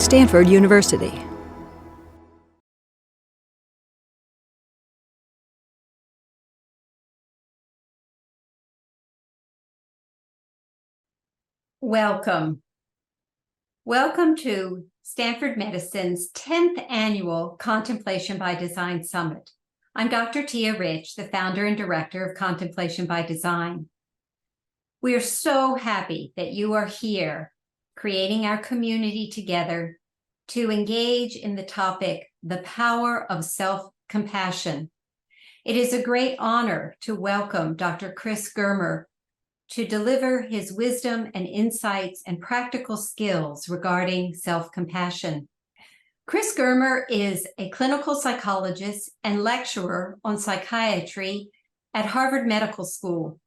Stanford University. Welcome. Welcome to Stanford Medicine's 10th Annual Contemplation by Design Summit. I'm Dr. Tia Rich, the founder and director of Contemplation by Design. We are so happy that you are here, creating our community together to engage in the topic, the power of self-compassion. It is a great honor to welcome Dr. Chris Germer to deliver his wisdom and insights and practical skills regarding self-compassion. Chris Germer is a clinical psychologist and lecturer on psychiatry at Harvard Medical School.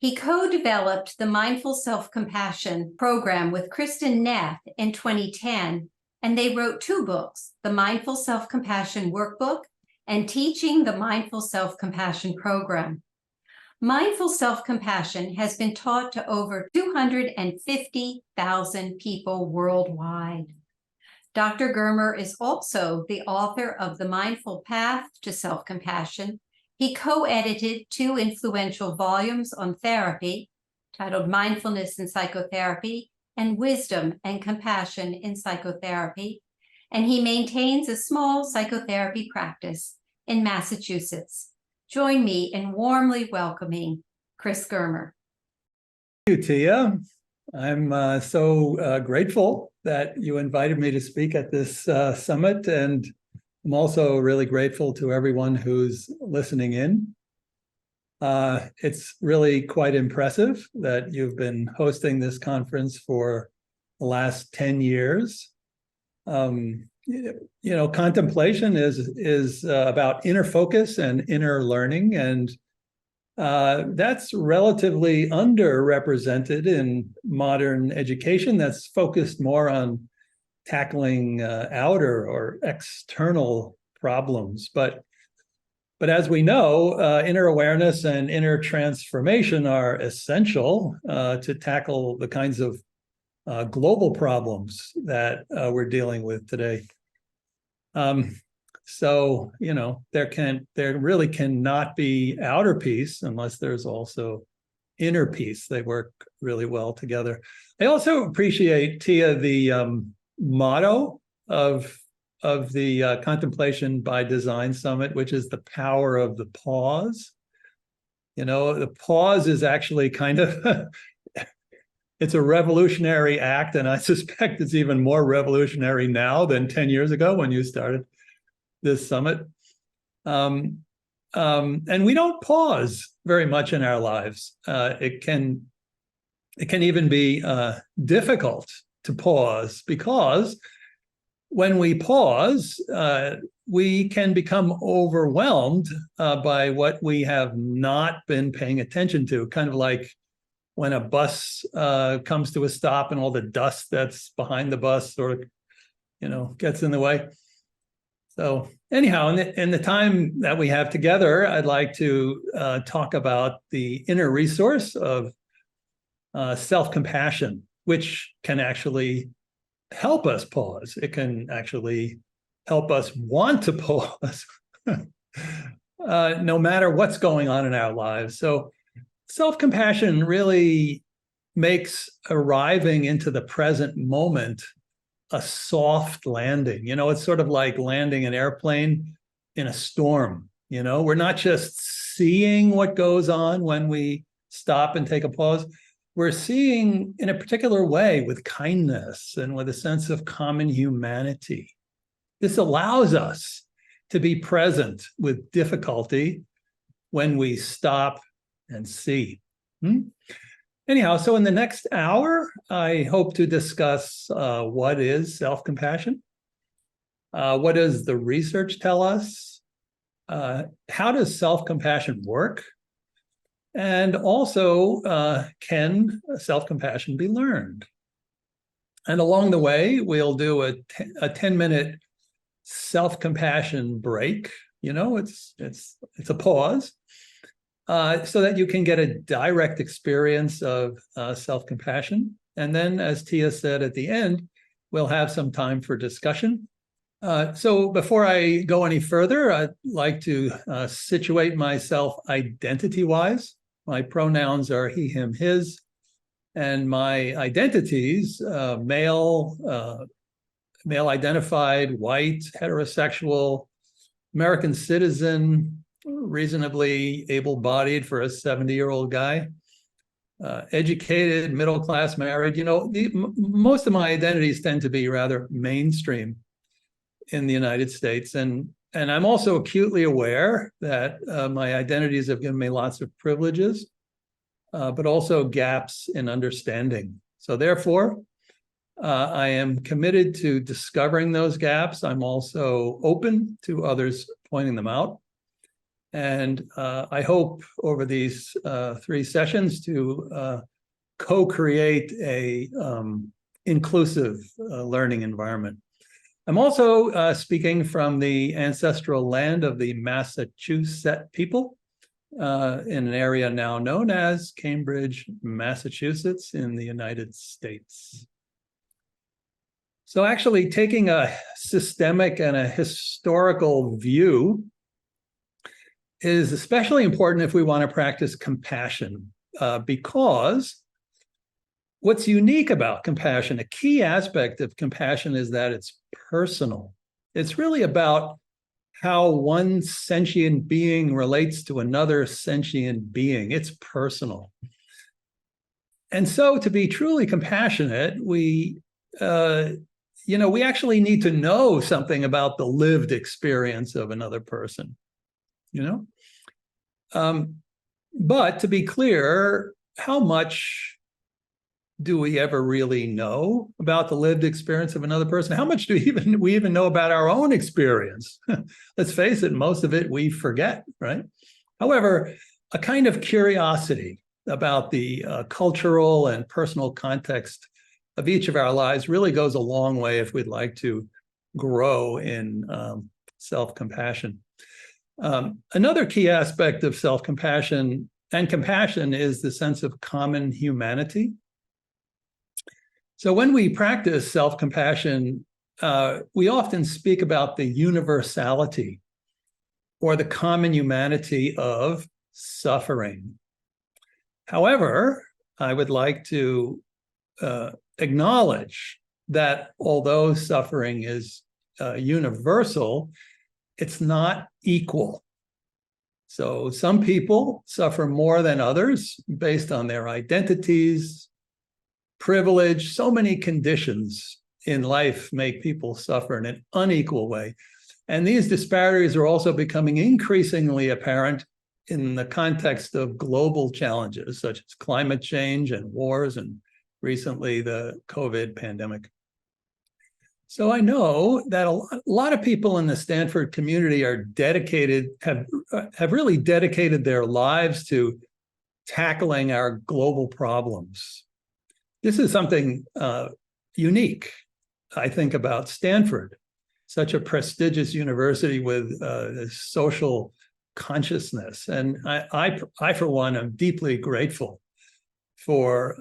He co-developed the Mindful Self-Compassion program with Kristin Neff in 2010, and they wrote 2 books, the Mindful Self-Compassion Workbook and Teaching the Mindful Self-Compassion Program. Mindful self-compassion has been taught to over 250,000 people worldwide. Dr. Germer is also the author of The Mindful Path to Self-Compassion. He co-edited 2 influential volumes on therapy titled Mindfulness and Psychotherapy and Wisdom and Compassion in Psychotherapy, and he maintains a small psychotherapy practice in Massachusetts. Join me in warmly welcoming Chris Germer. Thank you, Tia. I'm so grateful that you invited me to speak at this summit, and I'm also really grateful to everyone who's listening in. It's really quite impressive that you've been hosting this conference for the last 10 years. Contemplation is about inner focus and inner learning, and that's relatively underrepresented in modern education that's focused more on tackling outer or external problems. But as we know, inner awareness and inner transformation are essential to tackle the kinds of global problems that we're dealing with today. There really cannot be outer peace unless there's also inner peace. They work really well together. I also appreciate, Tia, the motto of the Contemplation by Design Summit, which is the power of the pause. The pause is actually kind of it's a revolutionary act, and I suspect it's even more revolutionary now than 10 years ago when you started this summit. And we don't pause very much in our lives. It can even be difficult to pause, because when we pause, we can become overwhelmed by what we have not been paying attention to, kind of like when a bus comes to a stop and all the dust that's behind the bus sort of, gets in the way. So anyhow, in the time that we have together, I'd like to talk about the inner resource of self-compassion, which can actually help us pause. It can actually help us want to pause, no matter what's going on in our lives. So self-compassion really makes arriving into the present moment a soft landing. It's sort of like landing an airplane in a storm. We're not just seeing what goes on when we stop and take a pause. We're seeing in a particular way with kindness and with a sense of common humanity. This allows us to be present with difficulty when we stop and see. Anyhow, so in the next hour, I hope to discuss what is self-compassion, what does the research tell us, how does self-compassion work, and also can self-compassion be learned? And along the way, we'll do a 10-minute self-compassion break. It's a pause. So that you can get a direct experience of self-compassion. And then, as Tia said at the end, we'll have some time for discussion. So before I go any further, I'd like to situate myself identity-wise. My pronouns are he, him, his, and my identities, male identified, white, heterosexual, American citizen, reasonably able-bodied for a 70-year-old guy, educated, middle-class, married. Most of my identities tend to be rather mainstream in the United States. And I'm also acutely aware that my identities have given me lots of privileges, but also gaps in understanding. So therefore, I am committed to discovering those gaps. I'm also open to others pointing them out. And I hope over these 3 sessions to co-create a inclusive learning environment. I'm also speaking from the ancestral land of the Massachusetts people in an area now known as Cambridge, Massachusetts in the United States. So actually taking a systemic and a historical view is especially important if we want to practice compassion, because what's unique about compassion, a key aspect of compassion, is that it's personal. It's really about how one sentient being relates to another sentient being. It's personal. And so to be truly compassionate, we actually need to know something about the lived experience of another person, But to be clear, how much do we ever really know about the lived experience of another person? How much do we even know about our own experience? Let's face it, most of it we forget, right? However, a kind of curiosity about the cultural and personal context of each of our lives really goes a long way if we'd like to grow in self-compassion. Another key aspect of self-compassion and compassion is the sense of common humanity. So when we practice self-compassion, we often speak about the universality or the common humanity of suffering. However, I would like to acknowledge that although suffering is universal, it's not equal. So some people suffer more than others based on their identities, privilege. So many conditions in life make people suffer in an unequal way. And these disparities are also becoming increasingly apparent in the context of global challenges such as climate change and wars, and recently the COVID pandemic. So I know that a lot of people in the Stanford community are dedicated, have really dedicated their lives to tackling our global problems. This is something unique, I think, about Stanford, such a prestigious university with social consciousness. And I, for one, am deeply grateful for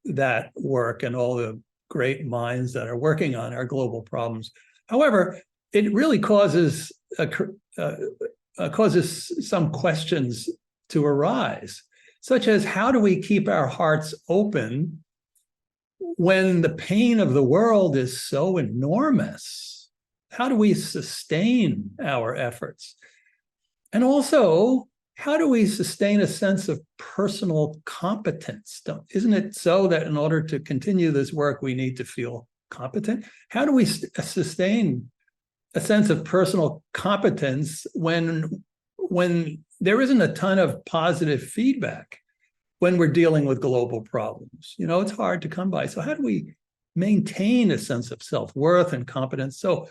that work and all the great minds that are working on our global problems. However, it really causes some questions to arise, such as how do we keep our hearts open when the pain of the world is so enormous? How do we sustain our efforts? And also, how do we sustain a sense of personal competence? Isn't it so that in order to continue this work, we need to feel competent? How do we sustain a sense of personal competence when there isn't a ton of positive feedback when we're dealing with global problems? It's hard to come by. So how do we maintain a sense of self-worth and competence? So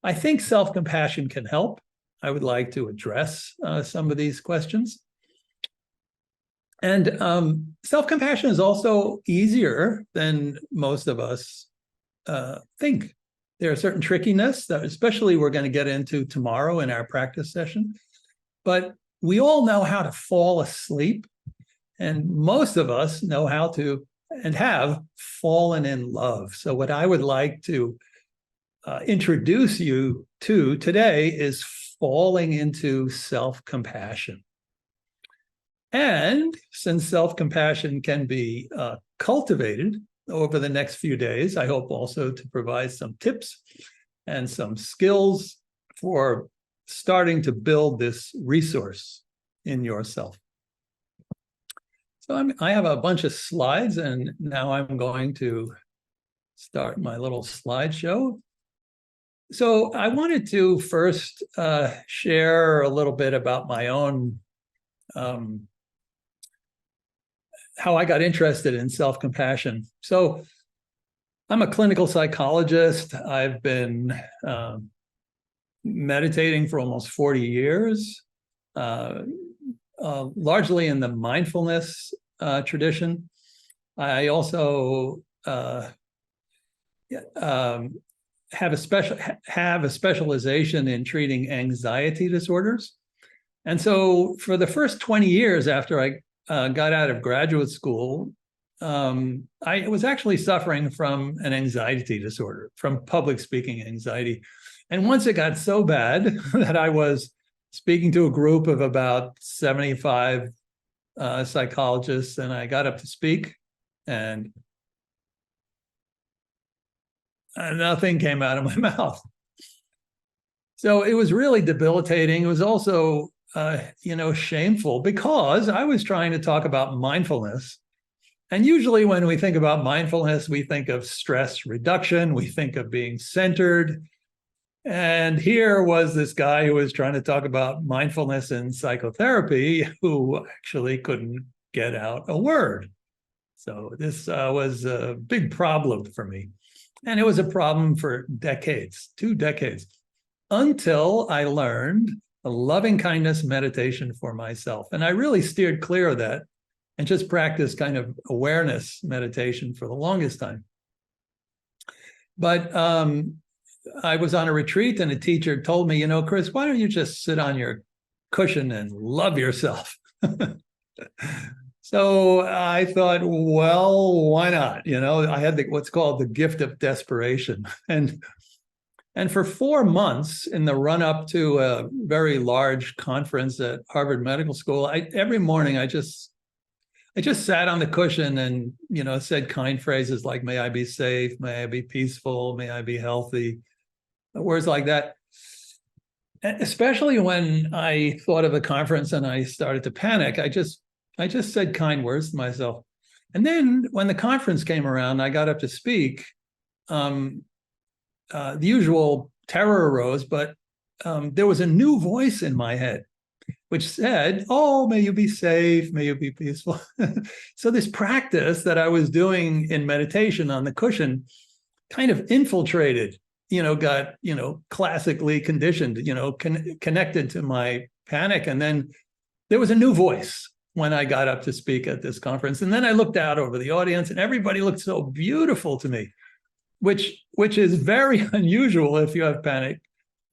I think self-compassion can help. I would like to address some of these questions. And self-compassion is also easier than most of us think. There are certain trickiness that especially we're going to get into tomorrow in our practice session. But we all know how to fall asleep. And most of us know how to have fallen in love. So what I would like to introduce you to today is falling into self-compassion. And since self-compassion can be cultivated over the next few days, I hope also to provide some tips and some skills for starting to build this resource in yourself. So I have a bunch of slides, and now I'm going to start my little slideshow. So I wanted to first share a little bit about my own, how I got interested in self-compassion. So I'm a clinical psychologist. I've been meditating for almost 40 years, largely in the mindfulness tradition. I also have a specialization in treating anxiety disorders. And so for the first 20 years after I got out of graduate school, I was actually suffering from an anxiety disorder, from public speaking anxiety. And once it got so bad that I was speaking to a group of about 75 psychologists, and I got up to speak, and nothing came out of my mouth. So it was really debilitating. It was also, shameful, because I was trying to talk about mindfulness. And usually when we think about mindfulness, we think of stress reduction, we think of being centered. And here was this guy who was trying to talk about mindfulness and psychotherapy, who actually couldn't get out a word. So this was a big problem for me. And it was a problem for decades, 2 decades, until I learned a loving kindness meditation for myself. And I really steered clear of that and just practiced kind of awareness meditation for the longest time. But I was on a retreat, and a teacher told me, Chris, why don't you just sit on your cushion and love yourself? So I thought, well, why not? I had what's called the gift of desperation. And for 4 months in the run up to a very large conference at Harvard Medical School, every morning I just sat on the cushion and, said kind phrases like, may I be safe, may I be peaceful, may I be healthy, words like that. And especially when I thought of a conference and I started to panic, I just said kind words to myself. And then when the conference came around, I got up to speak. The usual terror arose, but there was a new voice in my head, which said, oh, may you be safe, may you be peaceful. So this practice that I was doing in meditation on the cushion kind of infiltrated, got, classically conditioned, connected to my panic. And then there was a new voice when I got up to speak at this conference. And then I looked out over the audience, and everybody looked so beautiful to me, which is very unusual if you have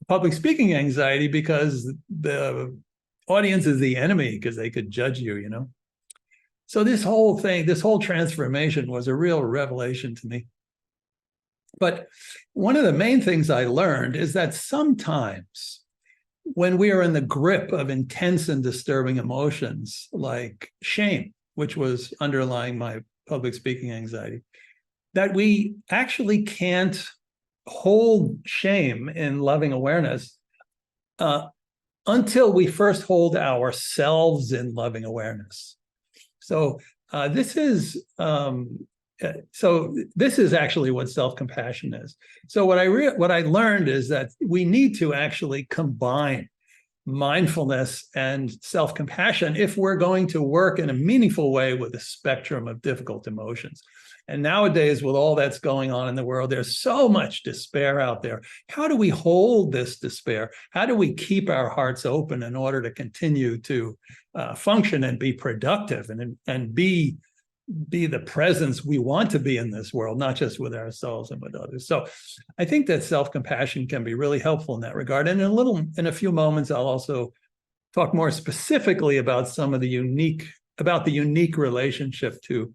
public speaking anxiety, because the audience is the enemy, because they could judge you, So this whole transformation was a real revelation to me. But one of the main things I learned is that sometimes when we are in the grip of intense and disturbing emotions like shame, which was underlying my public speaking anxiety, that we actually can't hold shame in loving awareness until we first hold ourselves in loving awareness. So this is actually what self-compassion is. So what I learned is that we need to actually combine mindfulness and self-compassion if we're going to work in a meaningful way with a spectrum of difficult emotions. And nowadays, with all that's going on in the world, there's so much despair out there. How do we hold this despair? How do we keep our hearts open in order to continue to function and be productive and be the presence we want to be in this world, not just with ourselves and with others? So I think that self-compassion can be really helpful in that regard. And in a few moments, I'll also talk more specifically about the unique relationship to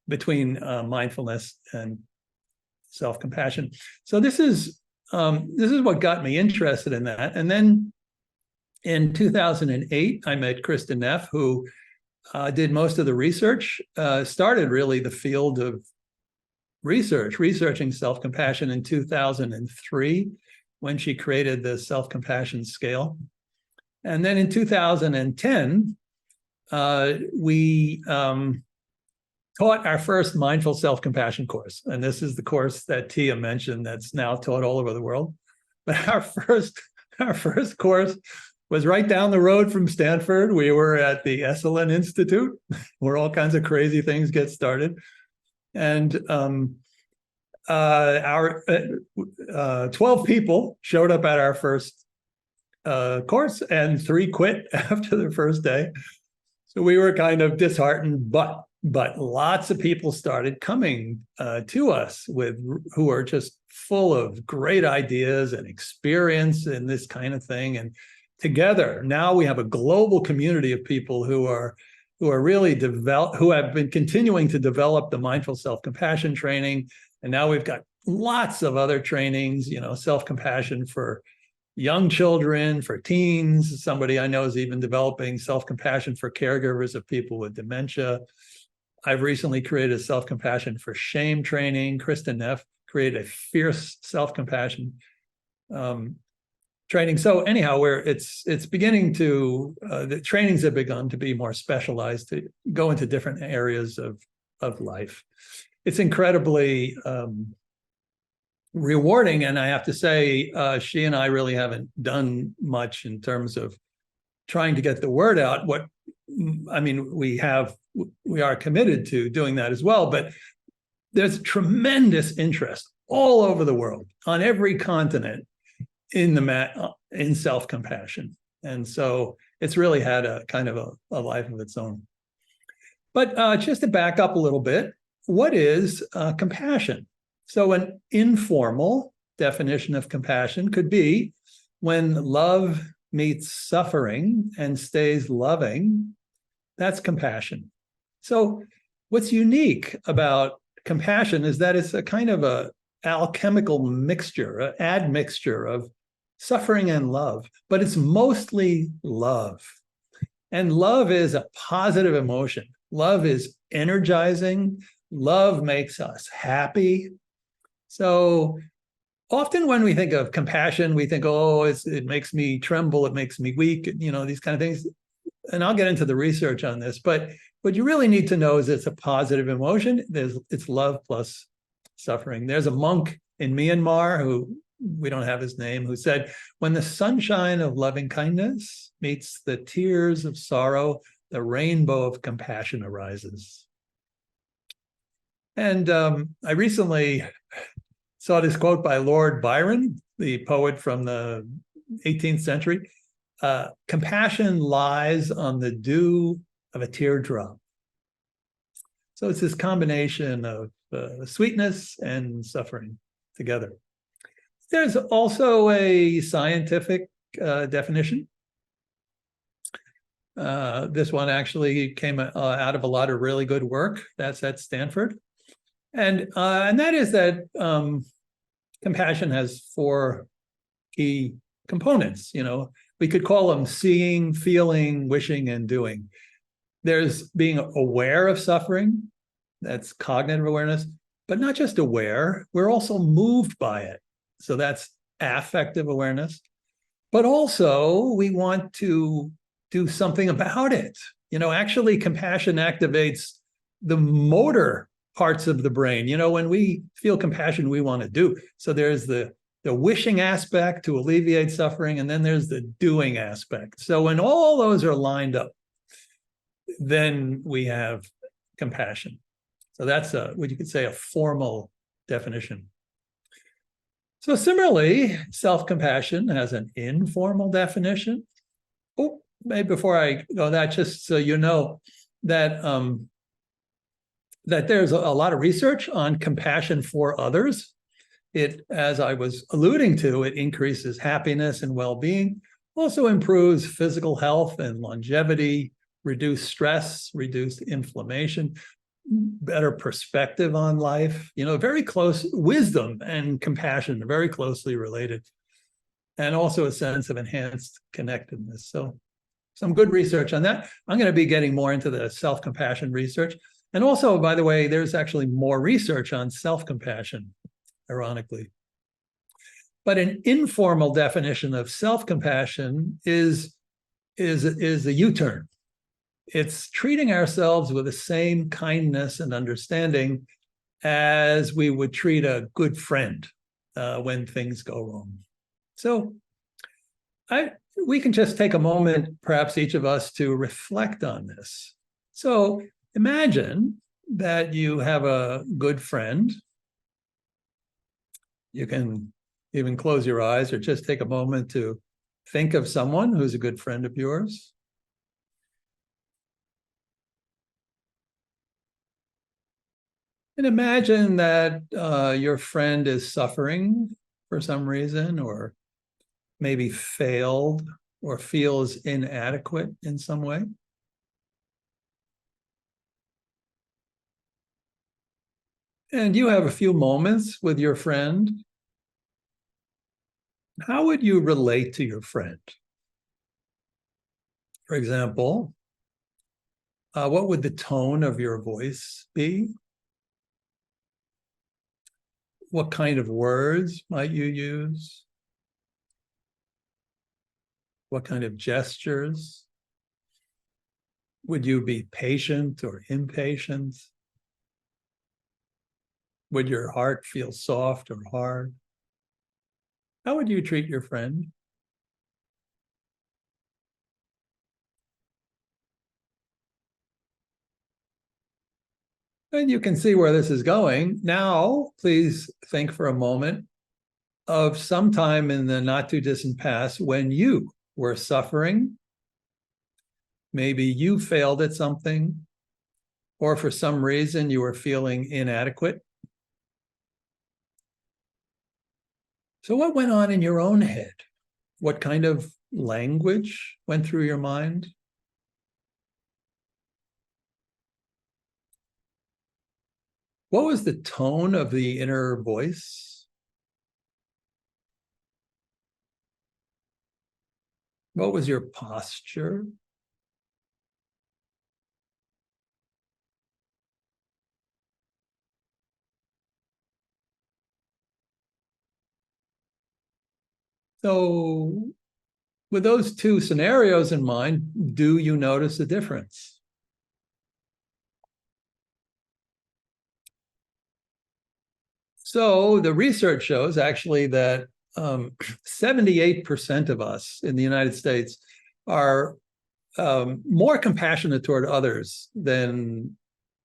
between mindfulness and self-compassion. So this is what got me interested in that. And then in 2008, I met Kristin Neff, who did most of the research, started really the field of researching self-compassion in 2003, when she created the self-compassion scale. And then in 2010, we taught our first mindful self-compassion course. And this is the course that Tia mentioned that's now taught all over the world. But our first course was right down the road from Stanford. We were at the Esalen Institute, where all kinds of crazy things get started. And our 12 people showed up at our first course, and 3 quit after the first day. So we were kind of disheartened, but lots of people started coming to us who are just full of great ideas and experience in this kind of thing. And together, now we have a global community of people who are really who have been continuing to develop the mindful self-compassion training. And now we've got lots of other trainings, self-compassion for young children, for teens. Somebody I know is even developing self-compassion for caregivers of people with dementia. I've recently created self-compassion for shame training. Kristin Neff created a fierce self-compassion training. So anyhow, it's beginning to, the trainings have begun to be more specialized, to go into different areas of life. It's incredibly rewarding. And I have to say, she and I really haven't done much in terms of trying to get the word out. We are committed to doing that as well, but there's tremendous interest all over the world, on every continent, in self-compassion. And so it's really had a kind of a life of its own. But just to back up a little bit, what is compassion? So an informal definition of compassion could be when love meets suffering and stays loving. That's compassion. So what's unique about compassion is that it's a kind of a alchemical mixture, an admixture of suffering and love, but it's mostly love. And love is a positive emotion. Love is energizing. Love makes us happy. So often when we think of compassion, we think, oh, it makes me tremble, it makes me weak, these kind of things. And I'll get into the research on this, but what you really need to know is it's a positive emotion. It's love plus suffering. There's a monk in Myanmar, who we don't have his name, who said, when the sunshine of loving kindness meets the tears of sorrow, the rainbow of compassion arises. And I recently saw this quote by Lord Byron, the poet from the 18th century. Compassion lies on the dew of a teardrop. So it's this combination of sweetness and suffering together. There's also a scientific definition. This one actually came out of a lot of really good work that's at Stanford. And that is that compassion has 4 key components. We could call them seeing, feeling, wishing, and doing. There's being aware of suffering. That's cognitive awareness, but not just aware, we're also moved by it. So that's affective awareness. But also we want to do something about it. Actually, compassion activates the motor parts of the brain. When we feel compassion, we want to do. So there's the wishing aspect to alleviate suffering, and then there's the doing aspect. So when all those are lined up, then we have compassion. So that's what you could say a formal definition. So similarly, self-compassion has an informal definition. Oh, maybe before I go that, just so you know that that there's a lot of research on compassion for others. It, as I was alluding to, it increases happiness and well-being, also improves physical health and longevity, reduce stress, reduce inflammation. better perspective on life, very close. Wisdom and compassion are very closely related, and also a sense of enhanced connectedness. So some good research on that. I'm going to be getting more into the self-compassion research. And also, by the way, there's actually more research on self-compassion, ironically. But an informal definition of self-compassion is a U-turn. It's treating ourselves with the same kindness and understanding as we would treat a good friend when things go wrong. So we can just take a moment, perhaps each of us, to reflect on this. So imagine that you have a good friend. You can even close your eyes or just take a moment to think of someone who's a good friend of yours. And imagine that your friend is suffering for some reason, or maybe failed, or feels inadequate in some way. And you have a few moments with your friend. How would you relate to your friend? For example, what would the tone of your voice be? What kind of words might you use? What kind of gestures? Would you be patient or impatient? Would your heart feel soft or hard? How would you treat your friend? And you can see where this is going. Now, please think for a moment of some time in the not too distant past when you were suffering. Maybe you failed at something, or for some reason you were feeling inadequate. So what went on in your own head? What kind of language went through your mind? What was the tone of the inner voice? What was your posture? So with those two scenarios in mind, do you notice a difference? So the research shows actually that 78% of us in the United States are more compassionate toward others than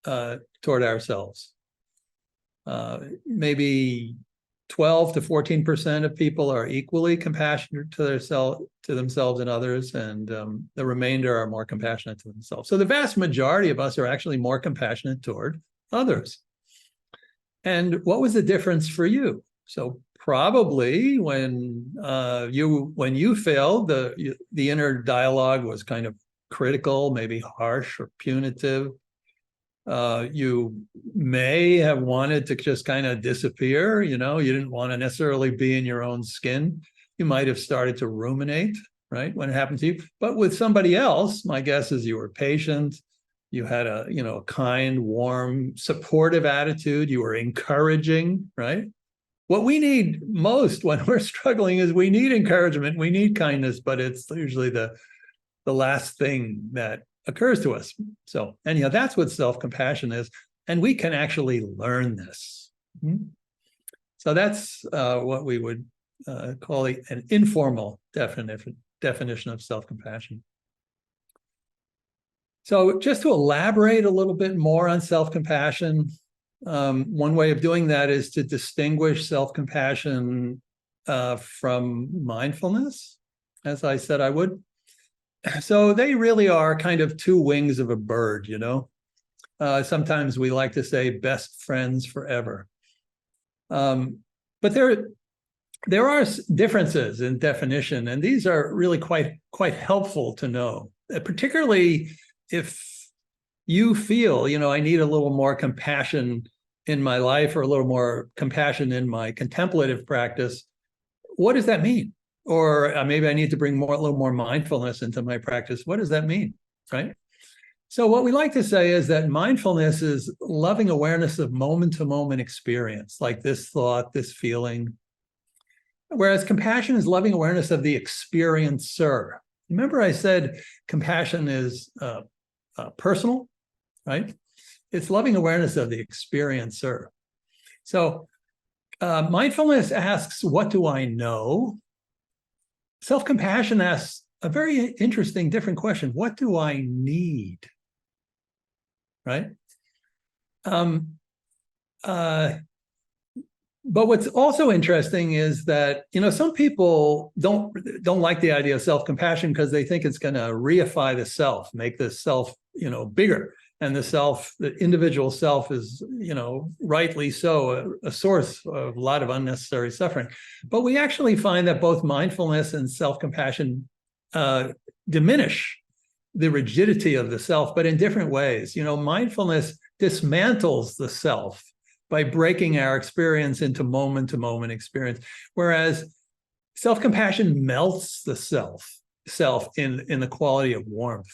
toward ourselves. Maybe 12 to 14% of people are equally compassionate to themselves and others, and the remainder are more compassionate to themselves. So the vast majority of us are actually more compassionate toward others. And what was the difference for you? So probably when you failed, the inner dialogue was kind of critical, maybe harsh or punitive. You may have wanted to just kind of disappear. You didn't want to necessarily be in your own skin. You might have started to ruminate, right, when it happened to you. But with somebody else, my guess is you were patient. You had a kind, warm, supportive attitude. You were encouraging, right? What we need most when we're struggling is we need encouragement, we need kindness, but it's usually the last thing that occurs to us. So anyhow, that's what self-compassion is. And we can actually learn this. So that's what we would call an informal definition of self-compassion. So just to elaborate a little bit more on self-compassion, one way of doing that is to distinguish self-compassion from mindfulness, as I said I would. So they really are kind of two wings of a bird, Sometimes we like to say best friends forever. But there are differences in definition, and these are really quite helpful to know, particularly if you feel, I need a little more compassion in my life or a little more compassion in my contemplative practice, what does that mean? Or maybe I need to bring a little more mindfulness into my practice. What does that mean, right? So what we like to say is that mindfulness is loving awareness of moment-to-moment experience, like this thought, this feeling. Whereas compassion is loving awareness of the experiencer. Remember I said compassion is personal, right? It's loving awareness of the experiencer. So mindfulness asks, what do I know? Self-compassion asks a very interesting, different question. What do I need? Right? But what's also interesting is that, some people don't like the idea of self-compassion because they think it's going to reify the self, make the self, bigger. And the individual self is, rightly so, a source of a lot of unnecessary suffering. But we actually find that both mindfulness and self-compassion diminish the rigidity of the self, but in different ways. Mindfulness dismantles the self by breaking our experience into moment-to-moment experience, whereas self-compassion melts the self in the quality of warmth.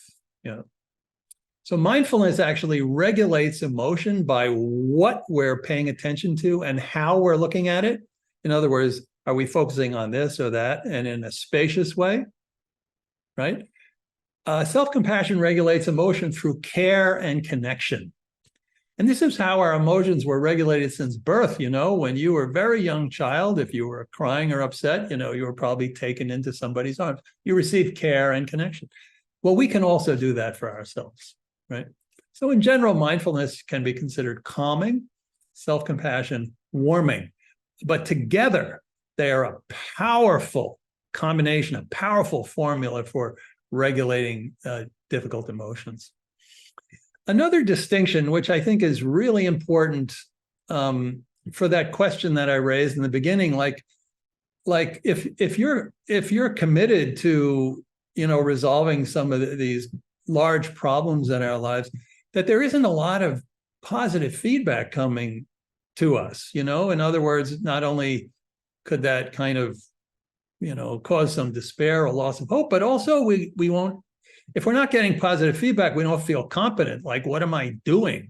So mindfulness actually regulates emotion by what we're paying attention to and how we're looking at it. In other words, are we focusing on this or that, and in a spacious way, right? Self-compassion regulates emotion through care and connection. And this is how our emotions were regulated since birth. When you were a very young child, if you were crying or upset, you were probably taken into somebody's arms. You received care and connection. Well, we can also do that for ourselves, right? So in general, mindfulness can be considered calming, self-compassion, warming. But together, they are a powerful combination, a powerful formula for regulating difficult emotions. Another distinction, which I think is really important for that question that I raised in the beginning, like if you're committed to resolving some of these large problems in our lives, that there isn't a lot of positive feedback coming to us. In other words, not only could that kind of cause some despair or loss of hope, but also we won't. If we're not getting positive feedback, we don't feel competent. Like, what am I doing?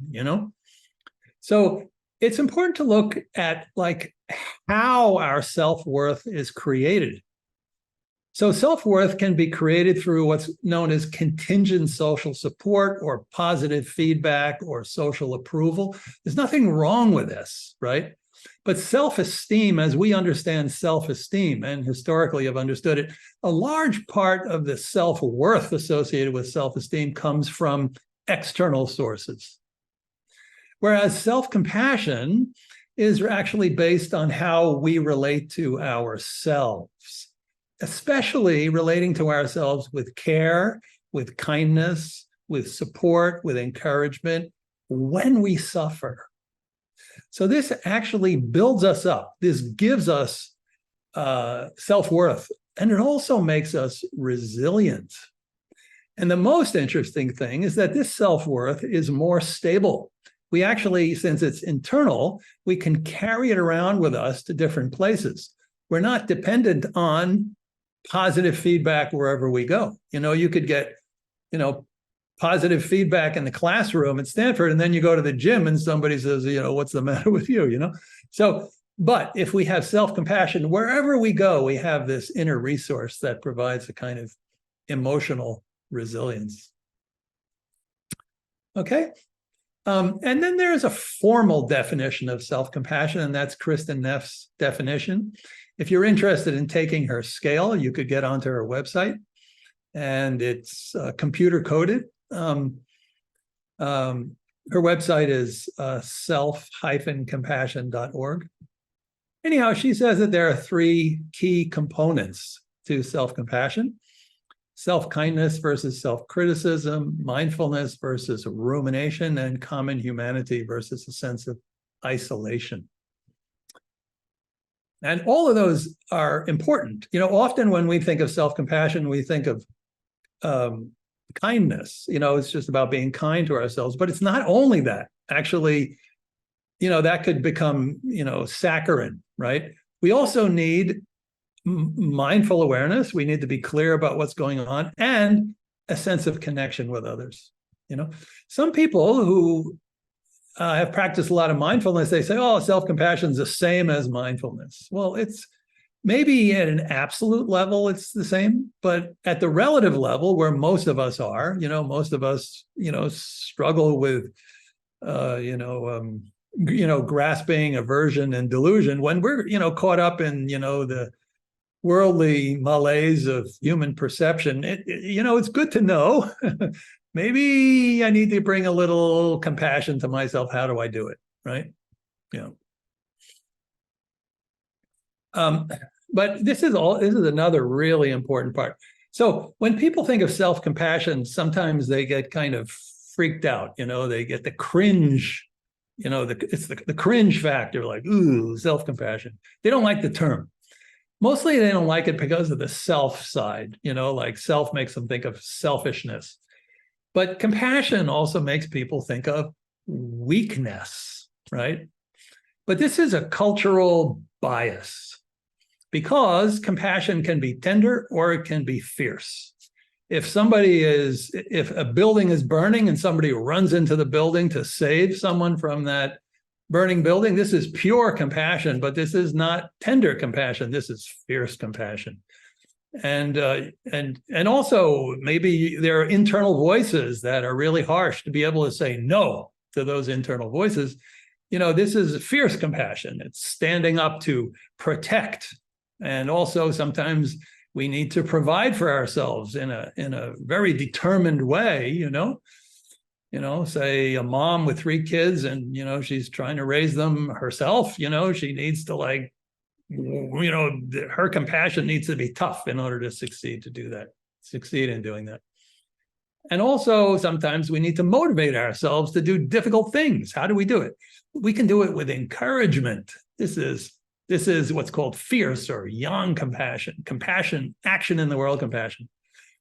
So it's important to look at how our self-worth is created. So self-worth can be created through what's known as contingent social support or positive feedback or social approval. There's nothing wrong with this, right? But self-esteem, as we understand self-esteem and historically have understood it, a large part of the self-worth associated with self-esteem comes from external sources. Whereas self-compassion is actually based on how we relate to ourselves, especially relating to ourselves with care, with kindness, with support, with encouragement when we suffer. So this actually builds us up. This gives us self-worth, and it also makes us resilient. And the most interesting thing is that this self-worth is more stable. We actually, since it's internal, we can carry it around with us to different places. We're not dependent on positive feedback wherever we go. You could get, positive feedback in the classroom at Stanford, and then you go to the gym and somebody says, what's the matter with you, So, but if we have self-compassion, wherever we go, we have this inner resource that provides a kind of emotional resilience. Okay. And then there's a formal definition of self-compassion, and that's Kristin Neff's definition. If you're interested in taking her scale, you could get onto her website, and it's computer coded. Her website is self-compassion.org. Anyhow, she says that there are three key components to self-compassion: self-kindness versus self-criticism, mindfulness versus rumination, and common humanity versus a sense of isolation. And all of those are important. Often when we think of self-compassion, we think of kindness. It's just about being kind to ourselves. But it's not only that. Actually, that could become, saccharine, right? We also need mindful awareness. We need to be clear about what's going on and a sense of connection with others. Some people who have practiced a lot of mindfulness, they say, oh, self-compassion is the same as mindfulness. Well, it's maybe at an absolute level, it's the same, but at the relative level where most of us are, most of us, struggle with, grasping, aversion, and delusion. When we're, caught up in, the worldly malaise of human perception, it's good to know. Maybe I need to bring a little compassion to myself. How do I do it? Right? But this is another really important part. So when people think of self-compassion, sometimes they get kind of freaked out. They get the cringe. It's the cringe factor, like, ooh, self-compassion. They don't like the term. Mostly they don't like it because of the self side, like self makes them think of selfishness. But compassion also makes people think of weakness, right? But this is a cultural bias because compassion can be tender or it can be fierce. If a building is burning and somebody runs into the building to save someone from that burning building, this is pure compassion, but this is not tender compassion. This is fierce compassion. And also maybe there are internal voices that are really harsh. To be able to say no to those internal voices, this is fierce compassion. It's standing up to protect. And also sometimes we need to provide for ourselves in a very determined way, say a mom with 3 kids and, she's trying to raise them herself, she needs to her compassion needs to be tough in order to succeed in doing that. And also sometimes we need to motivate ourselves to do difficult things. How do we do it? We can do it with encouragement. This is what's called fierce or yang compassion, action in the world compassion.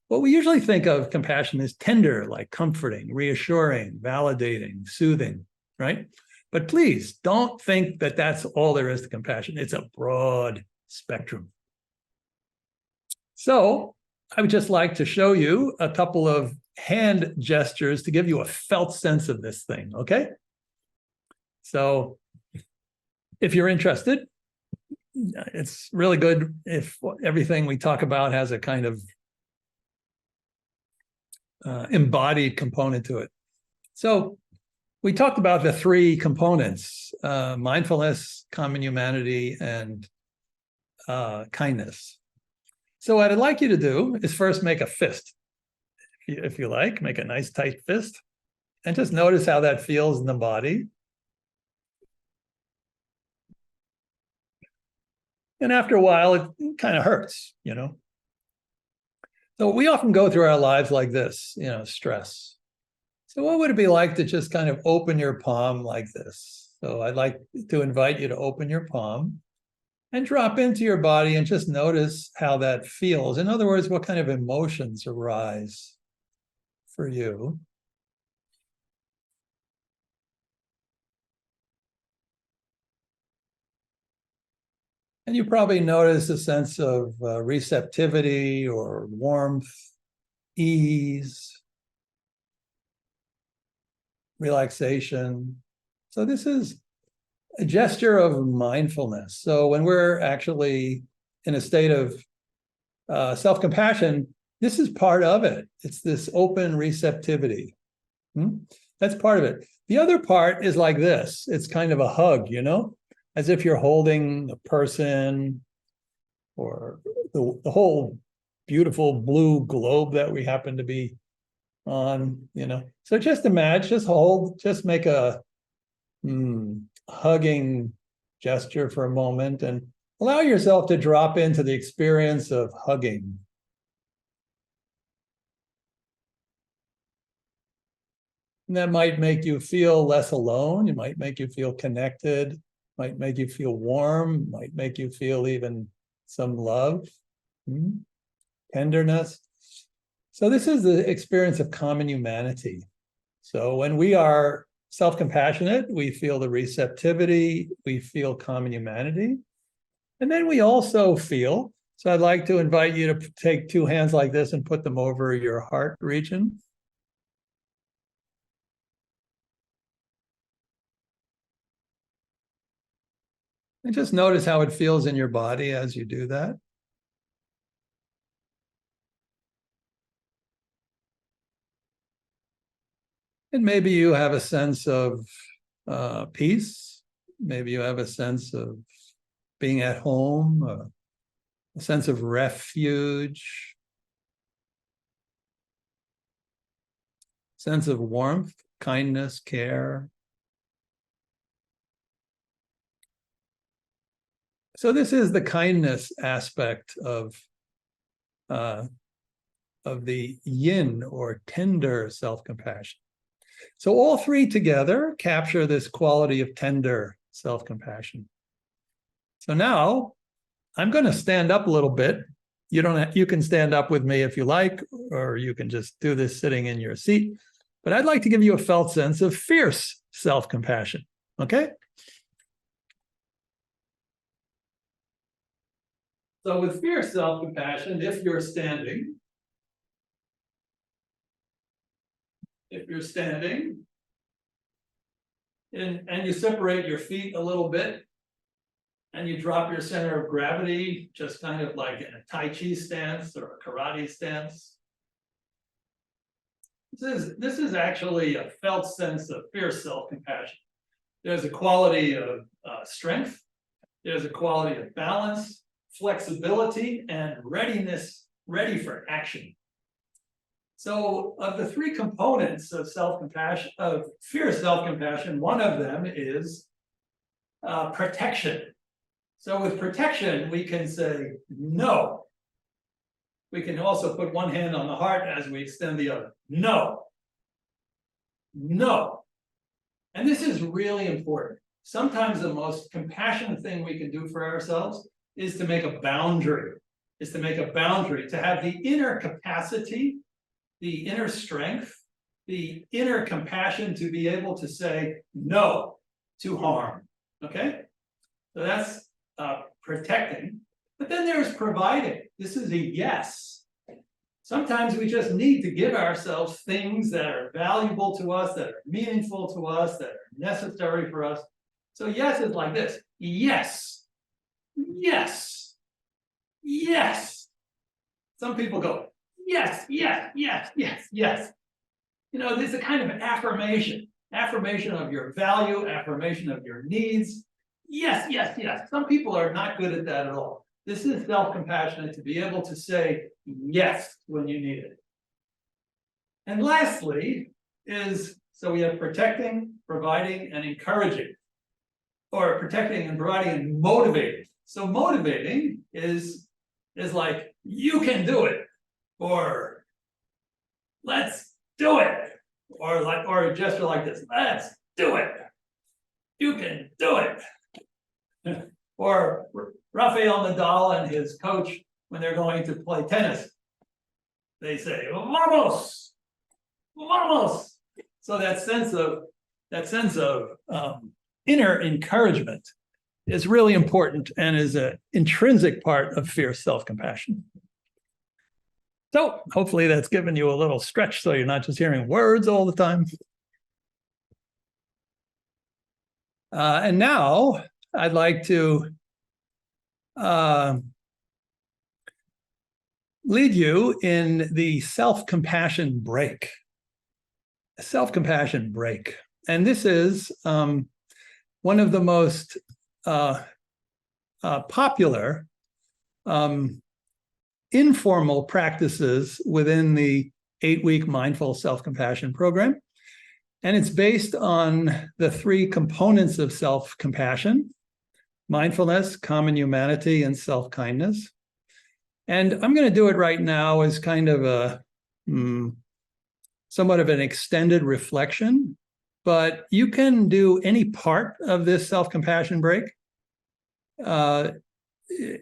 What we usually think of compassion is tender, like comforting, reassuring, validating, soothing, right? But please don't think that that's all there is to compassion. It's a broad spectrum. So I would just like to show you a couple of hand gestures to give you a felt sense of this thing, okay? So if you're interested, it's really good if everything we talk about has a kind of embodied component to it. So we talked about the 3 components, mindfulness, common humanity, and kindness. So what I'd like you to do is first make a fist. If you like, make a nice tight fist and just notice how that feels in the body. And after a while, it kind of hurts, So we often go through our lives like this, stress. So what would it be like to just kind of open your palm like this? So I'd like to invite you to open your palm and drop into your body and just notice how that feels. In other words, what kind of emotions arise for you. And you probably notice a sense of receptivity or warmth, ease, relaxation. So this is a gesture of mindfulness. So when we're actually in a state of self-compassion, this is part of it. It's this open receptivity. That's part of it. The other part is like this. It's kind of a hug, as if you're holding a person or the whole beautiful blue globe that we happen to be on, So just imagine, just make a hugging gesture for a moment and allow yourself to drop into the experience of hugging. And that might make you feel less alone. It might make you feel connected, might make you feel warm, might make you feel even some love, tenderness. So this is the experience of common humanity. So when we are self-compassionate, we feel the receptivity, we feel common humanity. And then we also feel, so I'd like to invite you to take two hands like this and put them over your heart region. And just notice how it feels in your body as you do that. And maybe you have a sense of peace. Maybe you have a sense of being at home, a sense of refuge, sense of warmth, kindness, care. So this is the kindness aspect of the yin or tender self-compassion. So all three together capture this quality of tender self-compassion. So now I'm going to stand up a little bit. You can stand up with me if you like, or you can just do this sitting in your seat. But I'd like to give you a felt sense of fierce self-compassion. Okay? So with fierce self-compassion, if you're standing, and you separate your feet a little bit, and you drop your center of gravity, just kind of like in a Tai Chi stance or a karate stance. This is actually a felt sense of fierce self-compassion. There's a quality of strength. There's a quality of balance, flexibility, and readiness, ready for action. So of the three components of self-compassion, of fierce self-compassion, one of them is protection. So with protection, we can say no. We can also put one hand on the heart as we extend the other. No. No. And this is really important. Sometimes the most compassionate thing we can do for ourselves is to make a boundary, to have the inner capacity, the inner strength, the inner compassion to be able to say no to harm. Okay? So that's protecting. But then there's providing. This is a yes. Sometimes we just need to give ourselves things that are valuable to us, that are meaningful to us, that are necessary for us. So yes is like this. Yes. Yes. Yes. Some people go, yes, yes, yes, yes, yes. You know, this is a kind of affirmation of your value, affirmation of your needs. Yes, yes, yes. Some people are not good at that at all. This is self-compassionate to be able to say yes when you need it. And lastly is, so we have protecting, providing, and encouraging. Or protecting and providing and motivating. So motivating is like, you can do it, or let's do it, or a gesture like this, let's do it. You can do it. Or Rafael Nadal and his coach, when they're going to play tennis, they say, vamos, vamos. So that sense of inner encouragement is really important and is an intrinsic part of fierce self-compassion. So hopefully that's given you a little stretch so you're not just hearing words all the time. And now I'd like to lead you in the self-compassion break. A self-compassion break. And this is one of the most popular informal practices within the 8-week mindful self-compassion program. And it's based on the three components of self-compassion: mindfulness, common humanity, and self-kindness. And I'm going to do it right now as kind of a somewhat of an extended reflection, but you can do any part of this self-compassion break.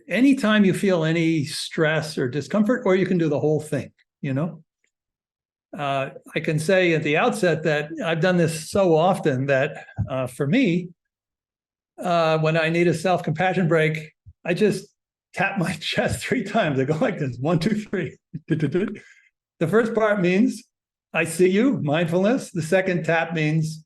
Anytime you feel any stress or discomfort, or you can do the whole thing, you know. I can say at the outset that I've done this so often that for me, when I need a self-compassion break, I just tap my chest 3 times. I go like this, 1, 2, 3. The first part means I see you, mindfulness. The second tap means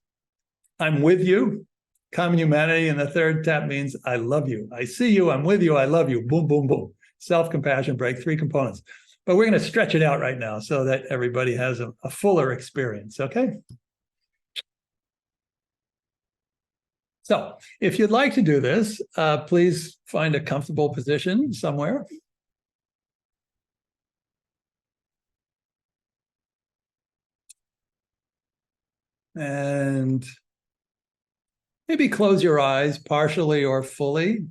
I'm with you, common humanity. And the third tap means I love you. I see you, I'm with you, I love you. Boom, boom, boom. Self-compassion break, 3 components. But we're going to stretch it out right now so that everybody has a fuller experience, okay? So if you'd like to do this, please find a comfortable position somewhere. And maybe close your eyes partially or fully.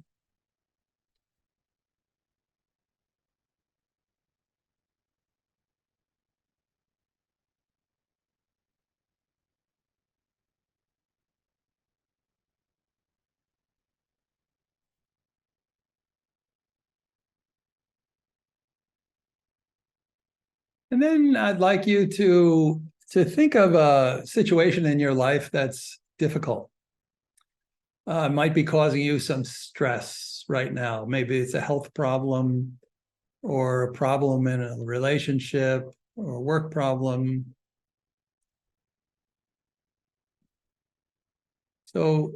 And then I'd like you to think of a situation in your life that's difficult. Might be causing you some stress right now. Maybe it's a health problem or a problem in a relationship or a work problem. So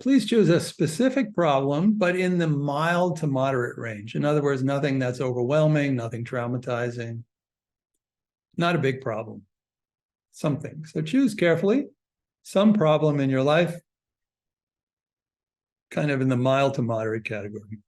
please choose a specific problem, but in the mild to moderate range. In other words, nothing that's overwhelming, nothing traumatizing, not a big problem, something. So choose carefully some problem in your life, kind of in the mild to moderate category.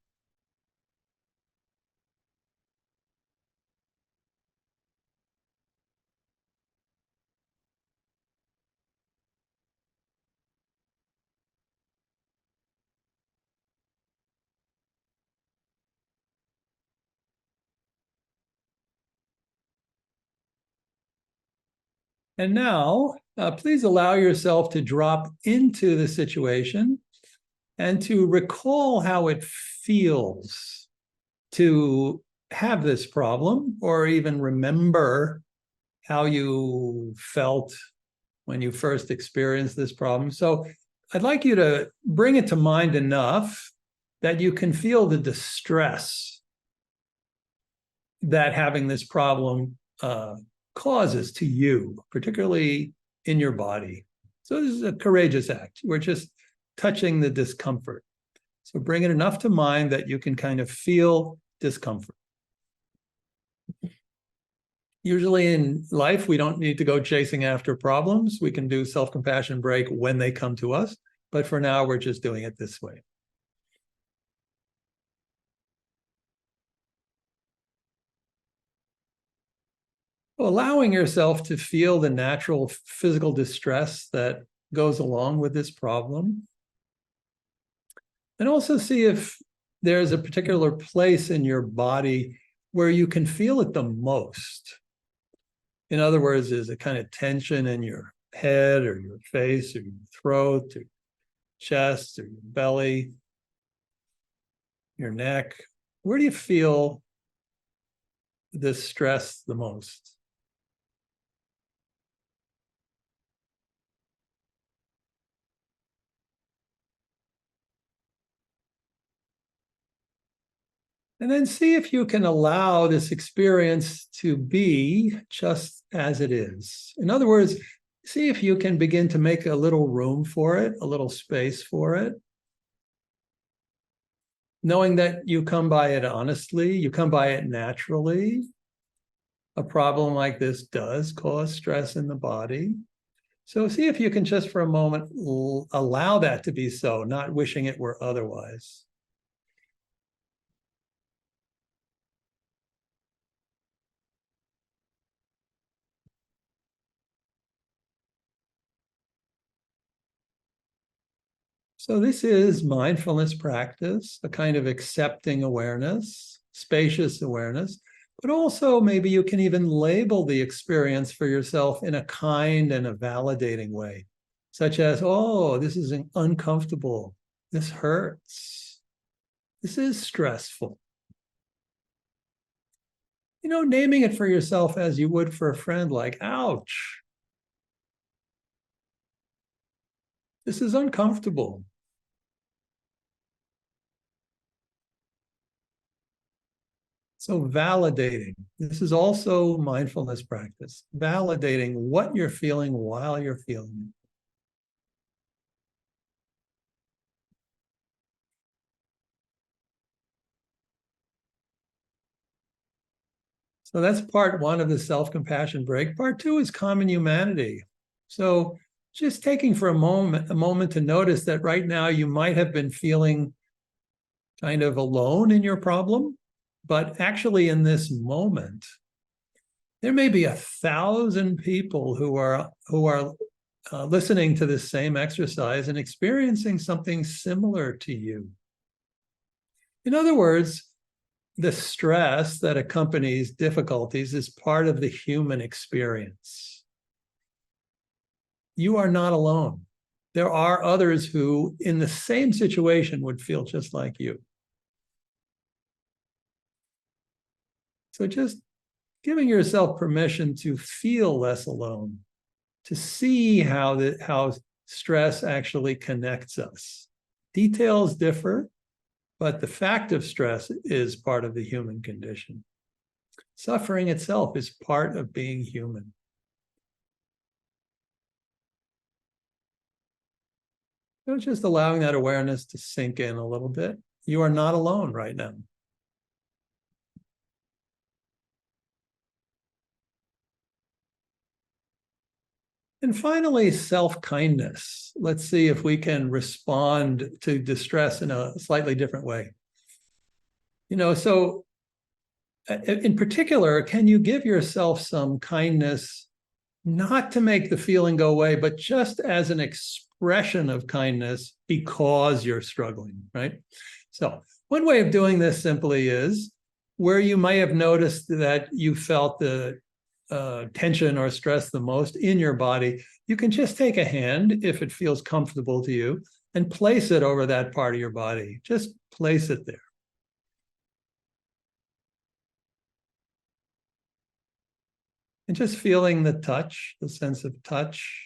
And now, please allow yourself to drop into the situation and to recall how it feels to have this problem, or even remember how you felt when you first experienced this problem. So I'd like you to bring it to mind enough that you can feel the distress that having this problem causes to you, particularly in your body. So this is a courageous act. We're just touching the discomfort. So bring it enough to mind that you can kind of feel discomfort. Usually in life, we don't need to go chasing after problems. We can do self-compassion break when they come to us. But for now, we're just doing it this way. Allowing yourself to feel the natural physical distress that goes along with this problem. And also see if there's a particular place in your body where you can feel it the most. In other words, is a kind of tension in your head or your face or your throat or chest or your belly, your neck. Where do you feel this stress the most? And then see if you can allow this experience to be just as it is. In other words, see if you can begin to make a little room for it, a little space for it. Knowing that you come by it honestly, you come by it naturally. A problem like this does cause stress in the body. So see if you can just for a moment allow that to be so, not wishing it were otherwise. So this is mindfulness practice, a kind of accepting awareness, spacious awareness, but also maybe you can even label the experience for yourself in a kind and a validating way, such as, oh, this is uncomfortable, this hurts, this is stressful. naming it for yourself as you would for a friend, like, ouch, this is uncomfortable. So validating, this is also mindfulness practice, validating what you're feeling while you're feeling it. So that's part one of the self-compassion break. Part two is common humanity. So just taking for a moment to notice that right now you might have been feeling kind of alone in your problem, but actually in this moment, there may be 1,000 people who are listening to this same exercise and experiencing something similar to you. In other words, the stress that accompanies difficulties is part of the human experience. You are not alone. There are others who, in the same situation, would feel just like you. So just giving yourself permission to feel less alone, to see how stress actually connects us. Details differ, but the fact of stress is part of the human condition. Suffering itself is part of being human. So just allowing that awareness to sink in a little bit. You are not alone right now. And finally, self-kindness. Let's see if we can respond to distress in a slightly different way. So in particular, can you give yourself some kindness, not to make the feeling go away, but just as an expression of kindness because you're struggling, right? So one way of doing this simply is where you may have noticed that you felt the tension or stress the most in your body, you can just take a hand, if it feels comfortable to you, and place it over that part of your body. Just place it there. And just feeling the touch, the sense of touch,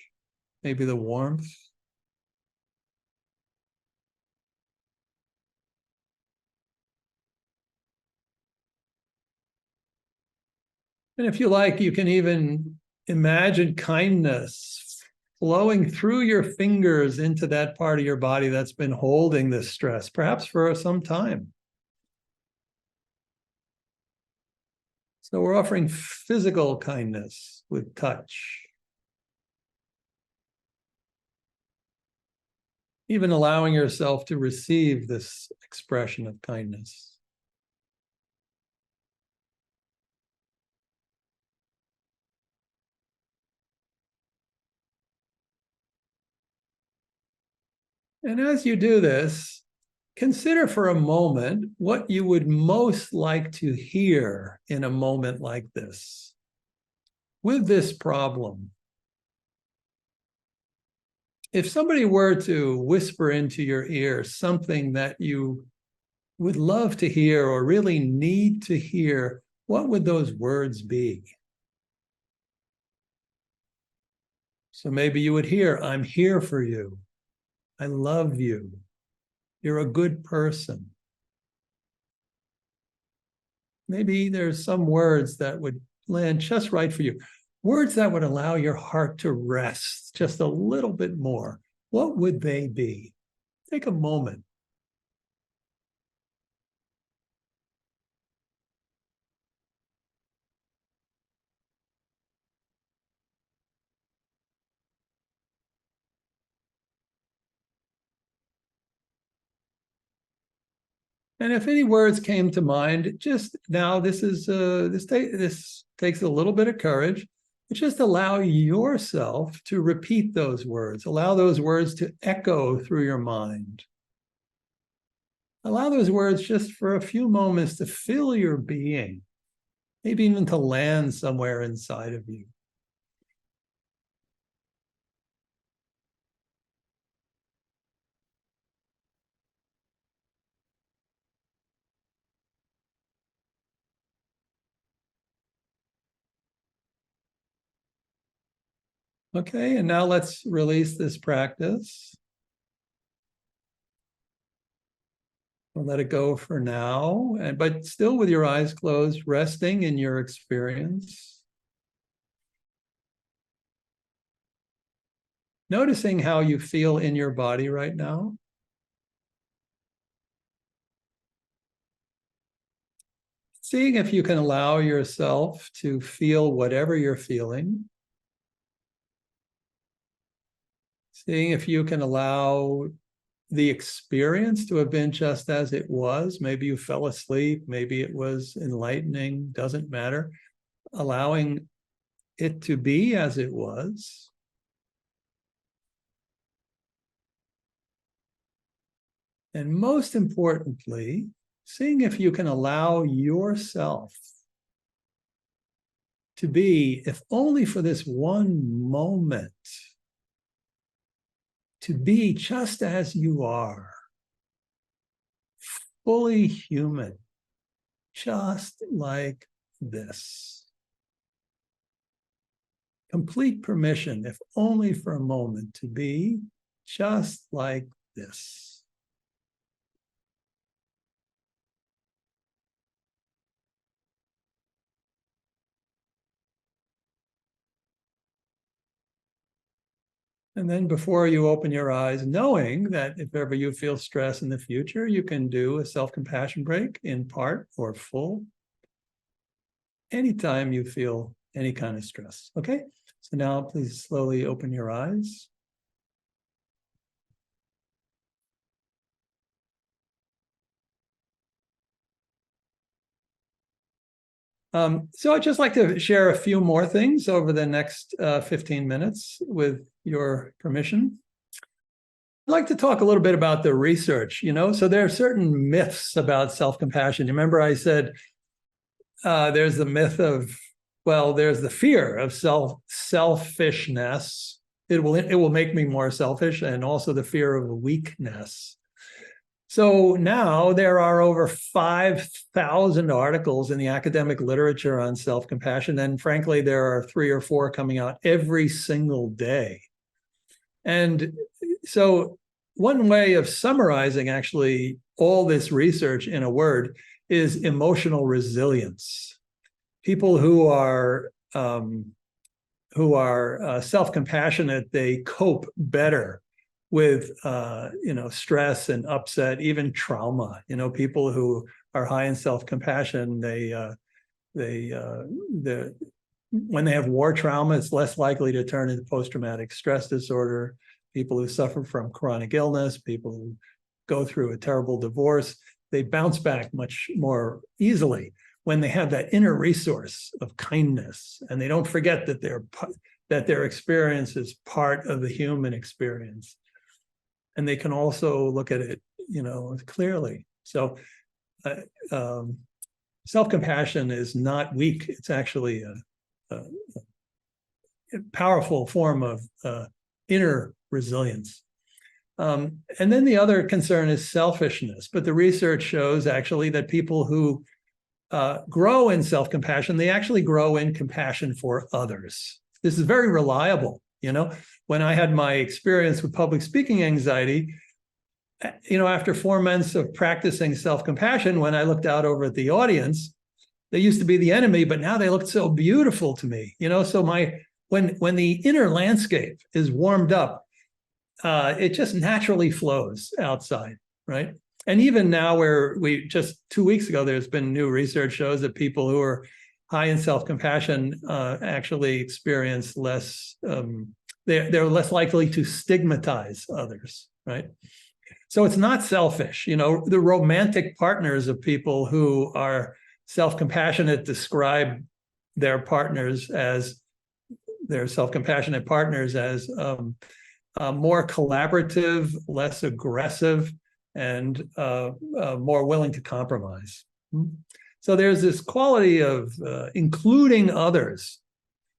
maybe the warmth. And if you like, you can even imagine kindness flowing through your fingers into that part of your body that's been holding this stress, perhaps for some time. So we're offering physical kindness with touch. Even allowing yourself to receive this expression of kindness. And as you do this, consider for a moment what you would most like to hear in a moment like this. With this problem, if somebody were to whisper into your ear something that you would love to hear or really need to hear, what would those words be? So maybe you would hear, I'm here for you. I love you. You're a good person. Maybe there's some words that would land just right for you. Words that would allow your heart to rest just a little bit more. What would they be? Take a moment. And if any words came to mind, just now, this takes a little bit of courage, but just allow yourself to repeat those words. Allow those words to echo through your mind. Allow those words just for a few moments to fill your being, maybe even to land somewhere inside of you. Okay, and now let's release this practice. We'll let it go for now, but still with your eyes closed, resting in your experience. Noticing how you feel in your body right now. Seeing if you can allow yourself to feel whatever you're feeling. Seeing if you can allow the experience to have been just as it was. Maybe you fell asleep, maybe it was enlightening, doesn't matter. Allowing it to be as it was. And most importantly, seeing if you can allow yourself to be, if only for this one moment, to be just as you are, fully human, just like this. Complete permission, if only for a moment, to be just like this. And then before you open your eyes, knowing that if ever you feel stress in the future, you can do a self-compassion break in part or full anytime you feel any kind of stress. Okay, so now please slowly open your eyes. So I'd just like to share a few more things over the next 15 minutes with your permission. I'd like to talk a little bit about the research, so there are certain myths about self-compassion. Remember I said there's the myth of, there's the fear of selfishness. It will make me more selfish, and also the fear of weakness. So now there are over 5,000 articles in the academic literature on self-compassion, and frankly, there are 3 or 4 coming out every single day. And so one way of summarizing actually all this research in a word is emotional resilience. People who are self-compassionate, they cope better with stress and upset, even trauma. People who are high in self-compassion, when they have war trauma, it's less likely to turn into post-traumatic stress disorder. People who suffer from chronic illness, people who go through a terrible divorce, they bounce back much more easily when they have that inner resource of kindness, and they don't forget that their experience is part of the human experience. And they can also look at it, clearly. So self-compassion is not weak. It's actually a powerful form of inner resilience. And then the other concern is selfishness. But the research shows actually that people who grow in self-compassion, they actually grow in compassion for others. This is very reliable. When I had my experience with public speaking anxiety, after 4 months of practicing self-compassion, when I looked out over at the audience, they used to be the enemy, but now they looked so beautiful to me. So when the inner landscape is warmed up, it just naturally flows outside, right? And even now, where we just 2 weeks ago, there's been new research shows that people who are high in self-compassion actually experience less, they're less likely to stigmatize others, right? So it's not selfish. The romantic partners of people who are self-compassionate describe their self-compassionate partners as more collaborative, less aggressive, and more willing to compromise. So there's this quality of including others,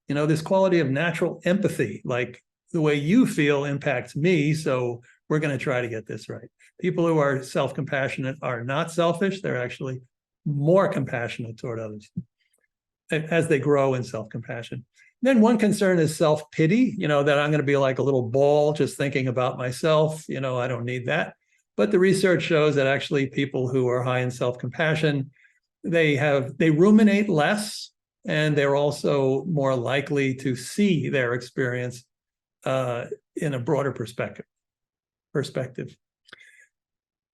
this quality of natural empathy, like the way you feel impacts me, so we're going to try to get this right. People who are self-compassionate are not selfish. They're actually more compassionate toward others as they grow in self-compassion. Then one concern is self-pity, that I'm going to be like a little ball just thinking about myself. I don't need that. But the research shows that actually people who are high in self-compassion, they ruminate less, and they're also more likely to see their experience in a broader perspective.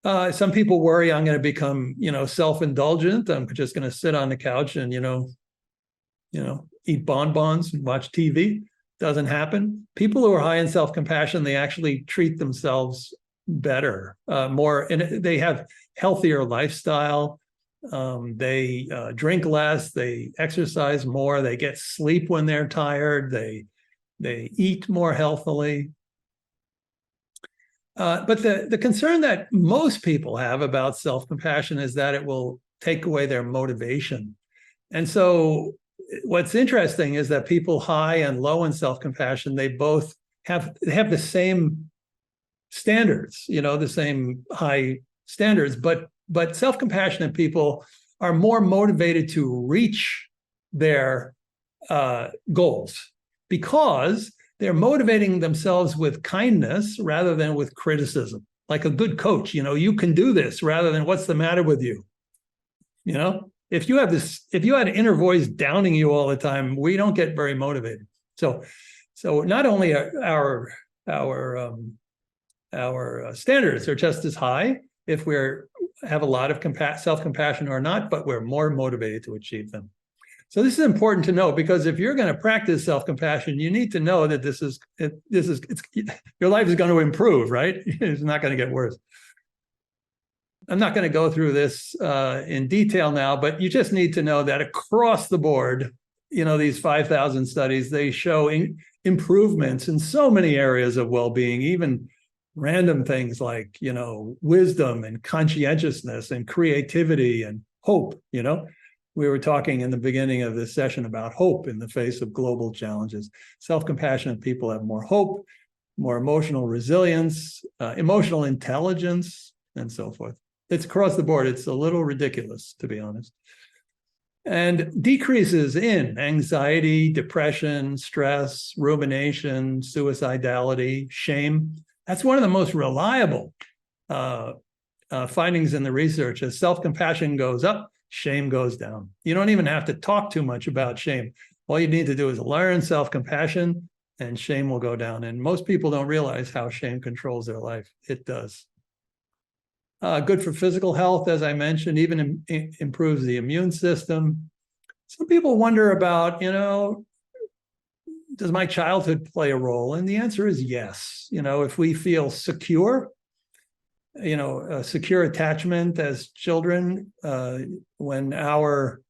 Some people worry I'm going to become, self-indulgent. I'm just going to sit on the couch and, eat bonbons and watch TV. Doesn't happen. People who are high in self-compassion, they actually treat themselves better, more, and they have healthier lifestyle. They drink less, they exercise more, they get sleep when they're tired, they eat more healthily. But the concern that most people have about self-compassion is that it will take away their motivation. And so what's interesting is that people high and low in self-compassion, they both have the same standards, the same high standards, but self-compassionate people are more motivated to reach their goals because they're motivating themselves with kindness rather than with criticism. Like a good coach, you can do this rather than what's the matter with you. If you had an inner voice downing you all the time, we don't get very motivated. So not only are our standards are just as high if we have a lot of self-compassion or not, but we're more motivated to achieve them. So this is important to know, because if you're going to practice self-compassion, you need to know that your life is going to improve, right? It's not going to get worse. I'm not going to go through this in detail now, but you just need to know that across the board, these 5,000 studies, they show improvements in so many areas of well-being, even random things like, wisdom and conscientiousness and creativity and hope. We were talking in the beginning of this session about hope in the face of global challenges. Self-compassionate people have more hope, more emotional resilience, emotional intelligence, and so forth. It's across the board. It's a little ridiculous, to be honest. And decreases in anxiety, depression, stress, rumination, suicidality, shame. That's one of the most reliable findings in the research. As self-compassion goes up, shame goes down. You don't even have to talk too much about shame. All you need to do is learn self-compassion, and shame will go down. And most people don't realize how shame controls their life. It does. Good for physical health, as I mentioned, even improves the immune system. Some people wonder about, does my childhood play a role? And the answer is yes. If we feel secure, a secure attachment as children, when our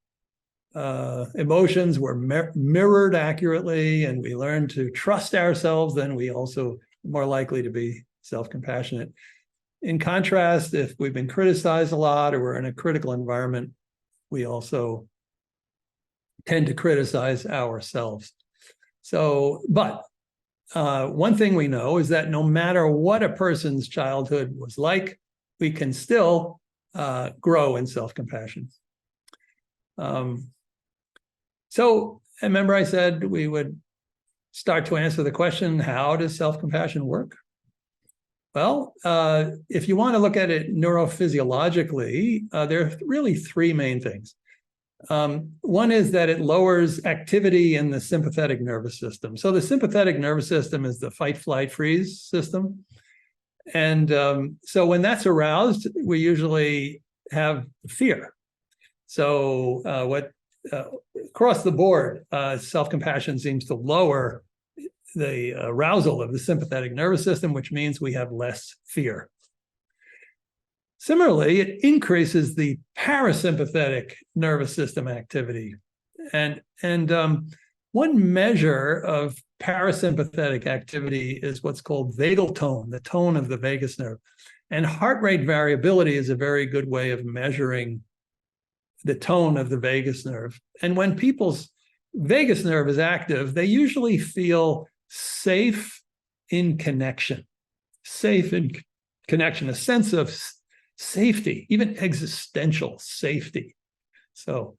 emotions were mirrored accurately and we learned to trust ourselves, then we also more likely to be self-compassionate. In contrast, if we've been criticized a lot or we're in a critical environment, we also tend to criticize ourselves. So, but one thing we know is that no matter what a person's childhood was like, we can still grow in self-compassion. So remember I said we would start to answer the question, how does self-compassion work? Well, if you want to look at it neurophysiologically, there are really three main things. One is that it lowers activity in the sympathetic nervous system. So the sympathetic nervous system is the fight, flight, freeze system. And so when that's aroused, we usually have fear. So across the board, self-compassion seems to lower the arousal of the sympathetic nervous system, which means we have less fear. Similarly, it increases the parasympathetic nervous system activity. And one measure of parasympathetic activity is what's called vagal tone, the tone of the vagus nerve. And heart rate variability is a very good way of measuring the tone of the vagus nerve. And when people's vagus nerve is active, they usually feel safe in connection, a sense of safety, even existential safety. So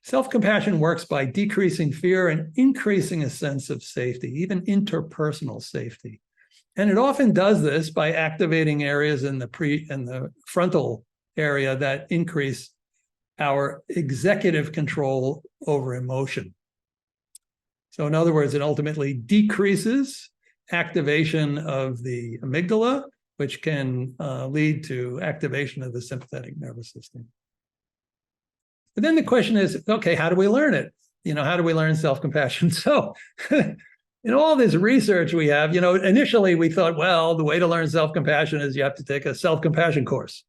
Self-compassion works by decreasing fear and increasing a sense of safety, even interpersonal safety. And it often does this by activating areas in the frontal area that increase our executive control over emotion. So in other words, it ultimately decreases activation of the amygdala, which can lead to activation of the sympathetic nervous system. But then the question is, okay, how do we learn it? How do we learn self-compassion? So in all this research we have, initially we thought, well, the way to learn self-compassion is you have to take a self-compassion course,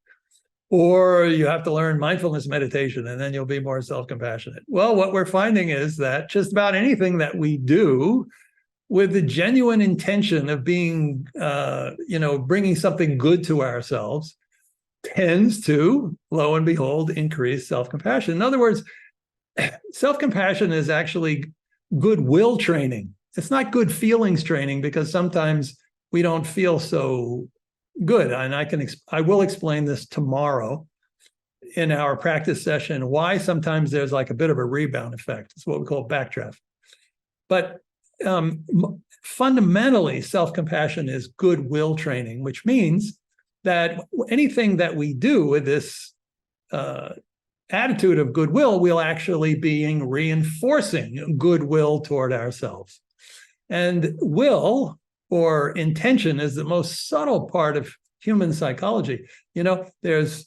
or you have to learn mindfulness meditation, and then you'll be more self-compassionate. Well, what we're finding is that just about anything that we do with the genuine intention of being, bringing something good to ourselves tends to, lo and behold, increase self-compassion. In other words, self-compassion is actually goodwill training. It's not good feelings training, because sometimes we don't feel so good. And I will explain this tomorrow in our practice session, why sometimes there's like a bit of a rebound effect. It's what we call backdraft. But fundamentally, self-compassion is goodwill training, which means that anything that we do with this attitude of goodwill, we'll actually be reinforcing goodwill toward ourselves. And will, or intention, is the most subtle part of human psychology. There's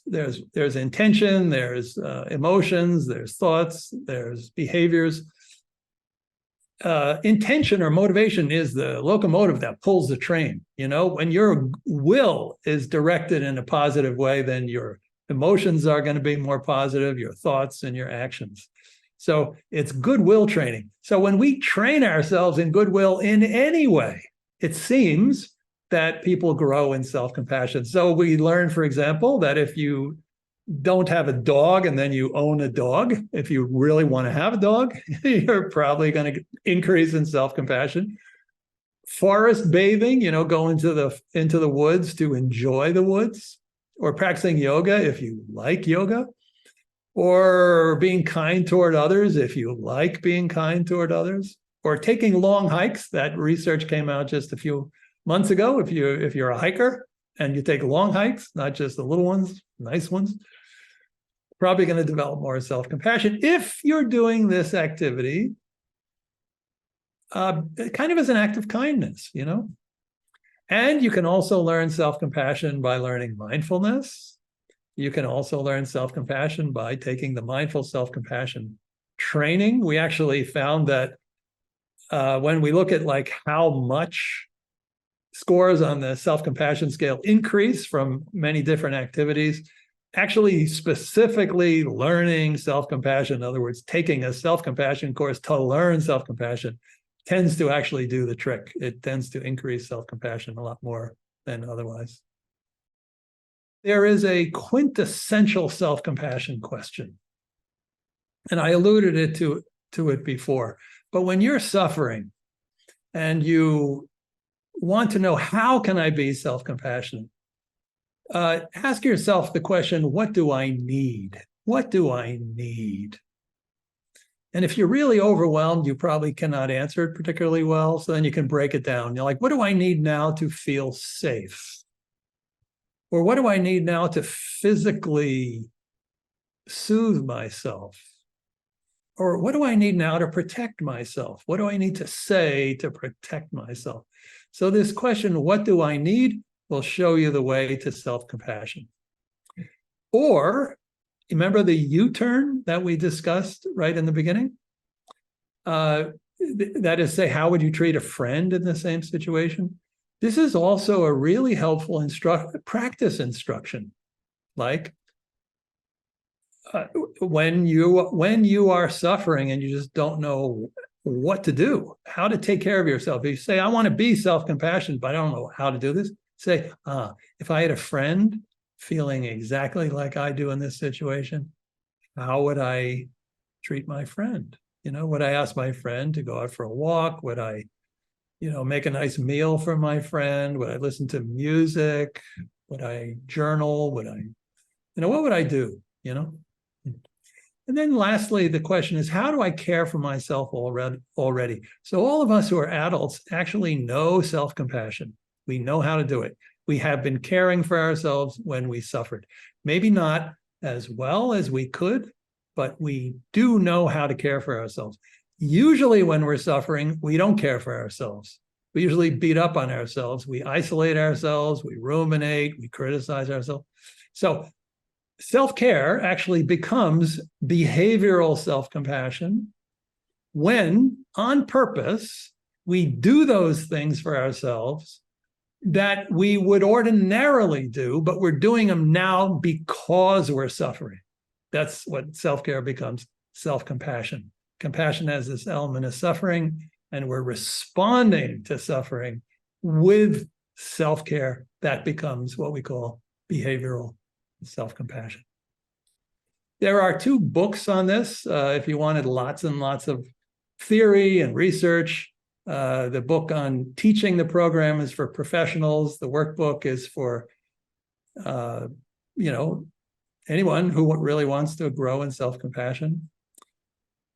intention, there's emotions, there's thoughts, there's behaviors. Intention or motivation is the locomotive that pulls the train. When your will is directed in a positive way, then your emotions are going to be more positive, your thoughts and your actions. So it's goodwill training. So when we train ourselves in goodwill in any way, it seems that people grow in self-compassion. So we learn, for example, that if you don't have a dog and then you own a dog, if you really want to have a dog, you're probably going to increase in self-compassion. Forest bathing, go into the woods to enjoy the woods, or practicing yoga if you like yoga, or being kind toward others if you like being kind toward others, or taking long hikes. That research came out just a few months ago. If you're a hiker and you take long hikes, not just the little ones, nice ones, probably going to develop more self-compassion if you're doing this activity kind of as an act of kindness, And you can also learn self-compassion by learning mindfulness. You can also learn self-compassion by taking the mindful self-compassion training. We actually found that when we look at like how much scores on the self-compassion scale increase from many different activities, actually specifically learning self-compassion, in other words, taking a self-compassion course to learn self-compassion, tends to actually do the trick. It tends to increase self-compassion a lot more than otherwise. There is a quintessential self-compassion question, and I alluded to it before. But when you're suffering and you want to know, how can I be self-compassionate? Ask yourself the question, what do I need? What do I need? And if you're really overwhelmed, you probably cannot answer it particularly well. So then you can break it down. You're like, what do I need now to feel safe? Or what do I need now to physically soothe myself? Or what do I need now to protect myself? What do I need to say to protect myself? So this question, what do I need, will show you the way to self-compassion. Or, remember the U-turn that we discussed right in the beginning? That is, say, how would you treat a friend in the same situation? This is also a really helpful practice instruction. Like, when you are suffering and you just don't know what to do, how to take care of yourself. If you say, I want to be self-compassionate, but I don't know how to do this, say, if I had a friend feeling exactly like I do in this situation, how would I treat my friend? Would I ask my friend to go out for a walk? Would I, make a nice meal for my friend? Would I listen to music? Would I journal? Would I, what would I do? And then lastly, the question is, how do I care for myself already? So all of us who are adults actually know self-compassion. We know how to do it. We have been caring for ourselves when we suffered. Maybe not as well as we could, but we do know how to care for ourselves. Usually when we're suffering, we don't care for ourselves. We usually beat up on ourselves. We isolate ourselves. We ruminate. We criticize ourselves. So self-care actually becomes behavioral self-compassion when, on purpose, we do those things for ourselves that we would ordinarily do, but we're doing them now because we're suffering. That's what self-care becomes, self-compassion. Compassion has this element of suffering, and we're responding to suffering with self-care. That becomes what we call behavioral self-compassion. There are 2 books on this. If you wanted lots and lots of theory and research, the book on teaching the program is for professionals. The workbook is for, anyone who really wants to grow in self-compassion.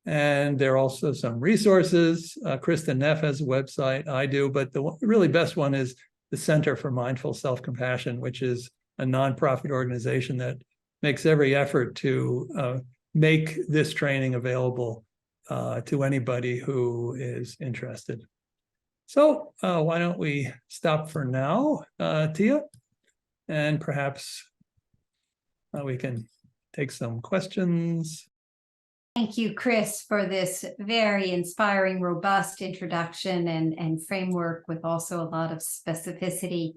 And there are also some resources. Kristin Neff has a website, I do, but the really best one is the Center for Mindful Self-Compassion, which is a nonprofit organization that makes every effort to make this training available to anybody who is interested. So why don't we stop for now, Tia, and perhaps we can take some questions. Thank you, Chris, for this very inspiring, robust introduction and framework with also a lot of specificity.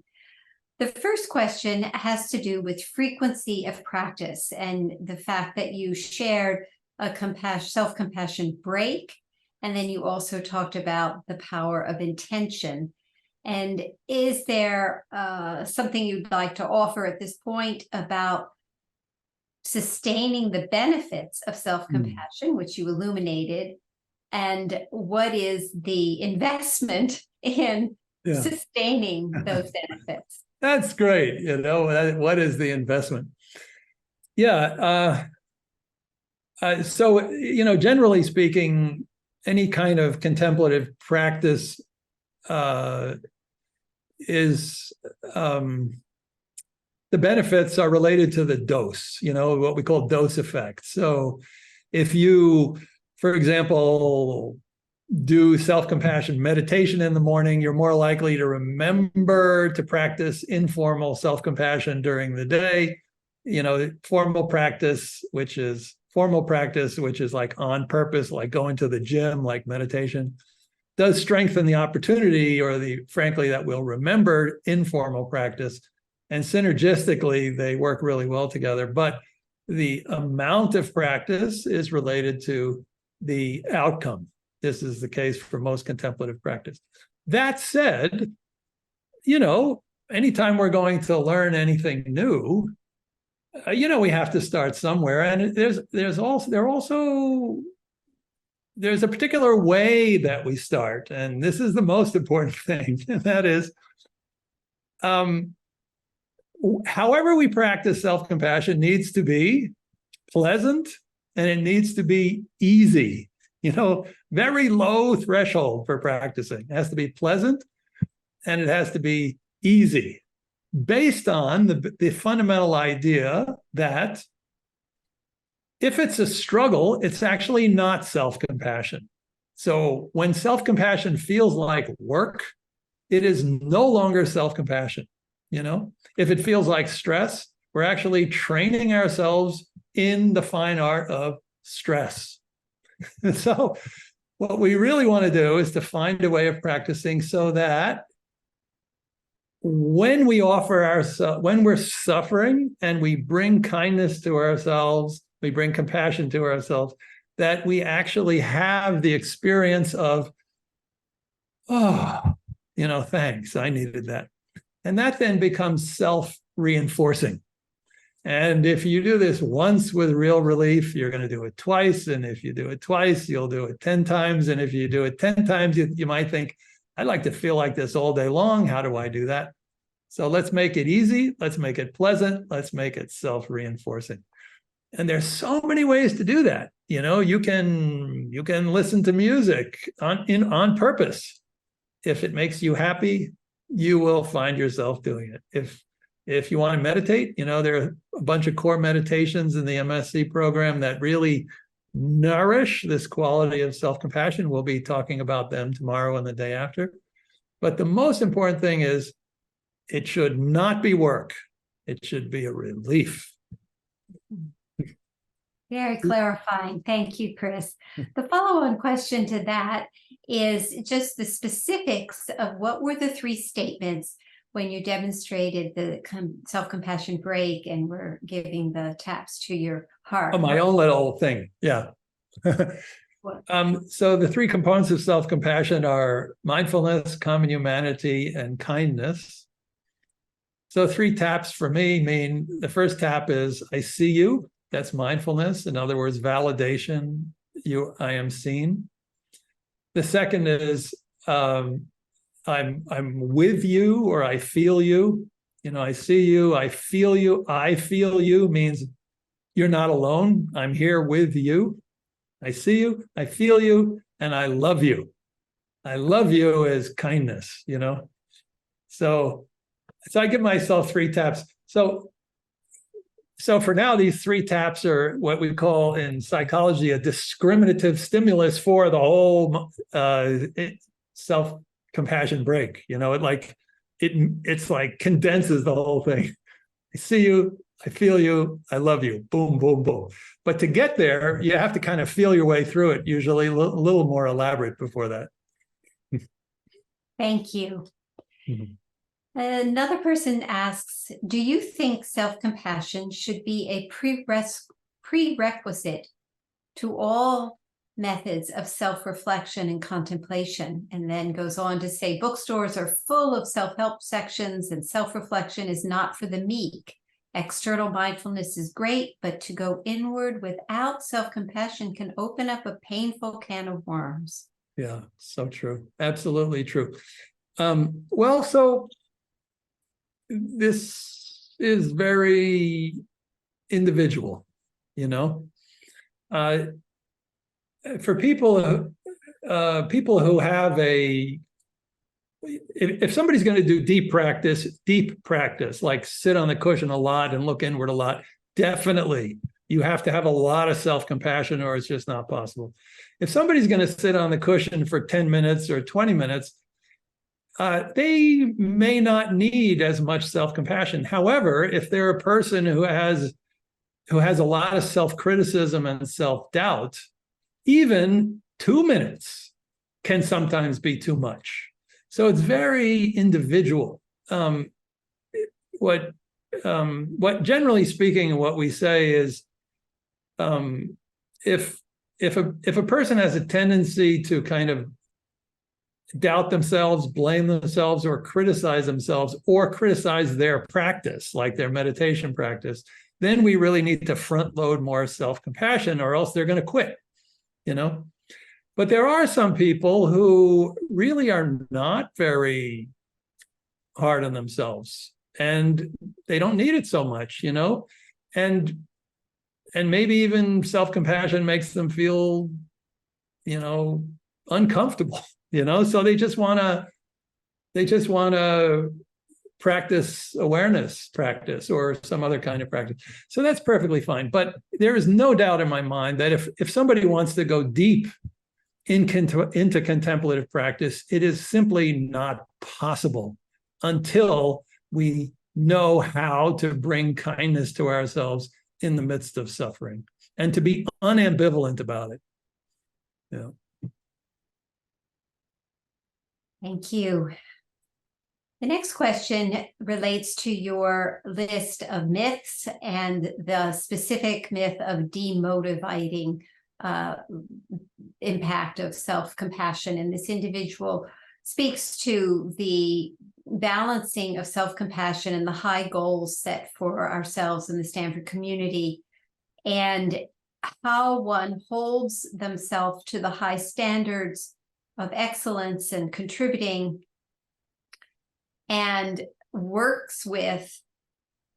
The first question has to do with frequency of practice and the fact that you shared a self-compassion break, and then you also talked about the power of intention. And is there something you'd like to offer at this point about sustaining the benefits of self-compassion, which you illuminated, and what is the investment in sustaining those benefits? That's great. What is the investment? Yeah. So, generally speaking, any kind of contemplative practice is the benefits are related to the dose, what we call dose effect. So if you, for example, do self-compassion meditation in the morning, you're more likely to remember to practice informal self-compassion during the day. Formal practice, which is like on purpose, like going to the gym, like meditation, does strengthen the opportunity, or frankly, that we'll remember informal practice. And synergistically, they work really well together. But the amount of practice is related to the outcome. This is the case for most contemplative practice. That said, anytime we're going to learn anything new, we have to start somewhere. And there's a particular way that we start. And this is the most important thing. And that is, however we practice self-compassion needs to be pleasant, and it needs to be easy. Very low threshold for practicing. It has to be pleasant, and it has to be easy, based on the fundamental idea that if it's a struggle, it's actually not self-compassion. So when self-compassion feels like work, it is no longer self-compassion. If it feels like stress, we're actually training ourselves in the fine art of stress. So what we really want to do is to find a way of practicing so that when we're suffering and we bring kindness to ourselves, we bring compassion to ourselves, that we actually have the experience of, thanks, I needed that. And that then becomes self-reinforcing. And if you do this once with real relief, you're going to do it twice. And if you do it twice, you'll do it 10 times. And if you do it 10 times, you might think, I'd like to feel like this all day long. How do I do that? So let's make it easy. Let's make it pleasant. Let's make it self-reinforcing. And there's so many ways to do that. You can listen to music on purpose. If it makes you happy, you will find yourself doing it. If you want to meditate, there are a bunch of core meditations in the MSc program that really nourish this quality of self-compassion. We'll be talking about them tomorrow and the day after. But the most important thing is it should not be work. It should be a relief. Very clarifying. Thank you, Chris. The follow-on question to that is just the specifics of what were the 3 statements when you demonstrated the self-compassion break and were giving the taps to your heart. Oh, my own little thing. Yeah. So the 3 components of self-compassion are mindfulness, common humanity, and kindness. So 3 taps for me mean the first tap is I see you. That's mindfulness. In other words, validation. I am seen. The second is I'm with you, or I feel you. I see you, I feel you. I feel you means you're not alone. I'm here with you. I see you, I feel you, and I love you. I love you is kindness, So I give myself 3 taps. So for now, these 3 taps are what we call in psychology a discriminative stimulus for the whole self-compassion break. It's like condenses the whole thing. I see you, I feel you, I love you. Boom, boom, boom. But to get there, you have to kind of feel your way through it, usually a little more elaborate before that. Thank you. Mm-hmm. Another person asks, do you think self-compassion should be a prerequisite to all methods of self-reflection and contemplation? And then goes on to say, bookstores are full of self-help sections and self-reflection is not for the meek. External mindfulness is great, but to go inward without self-compassion can open up a painful can of worms. Yeah, so true. Absolutely true. So this is very individual, for people who have if somebody's going to do deep practice, like sit on the cushion a lot and look inward a lot, definitely you have to have a lot of self-compassion or it's just not possible. If somebody's going to sit on the cushion for 10 minutes or 20 minutes, they may not need as much self-compassion. However, if they're a person who has a lot of self-criticism and self-doubt, even 2 minutes can sometimes be too much. So it's very individual. What generally speaking, what we say is, if a person has a tendency to kind of doubt themselves, blame themselves, or criticize themselves, or criticize their practice, like their meditation practice, then we really need to front load more self-compassion, or else they're going to quit, But there are some people who really are not very hard on themselves, and they don't need it so much, and maybe even self-compassion makes them feel, uncomfortable. So they just want to practice awareness practice or some other kind of practice. So that's perfectly fine. But there is no doubt in my mind that if somebody wants to go deep into contemplative practice, it is simply not possible until we know how to bring kindness to ourselves in the midst of suffering and to be unambivalent about it. Yeah. Thank you. The next question relates to your list of myths and the specific myth of demotivating impact of self-compassion. And this individual speaks to the balancing of self-compassion and the high goals set for ourselves in the Stanford community, and how one holds themselves to the high standards of excellence and contributing, and works with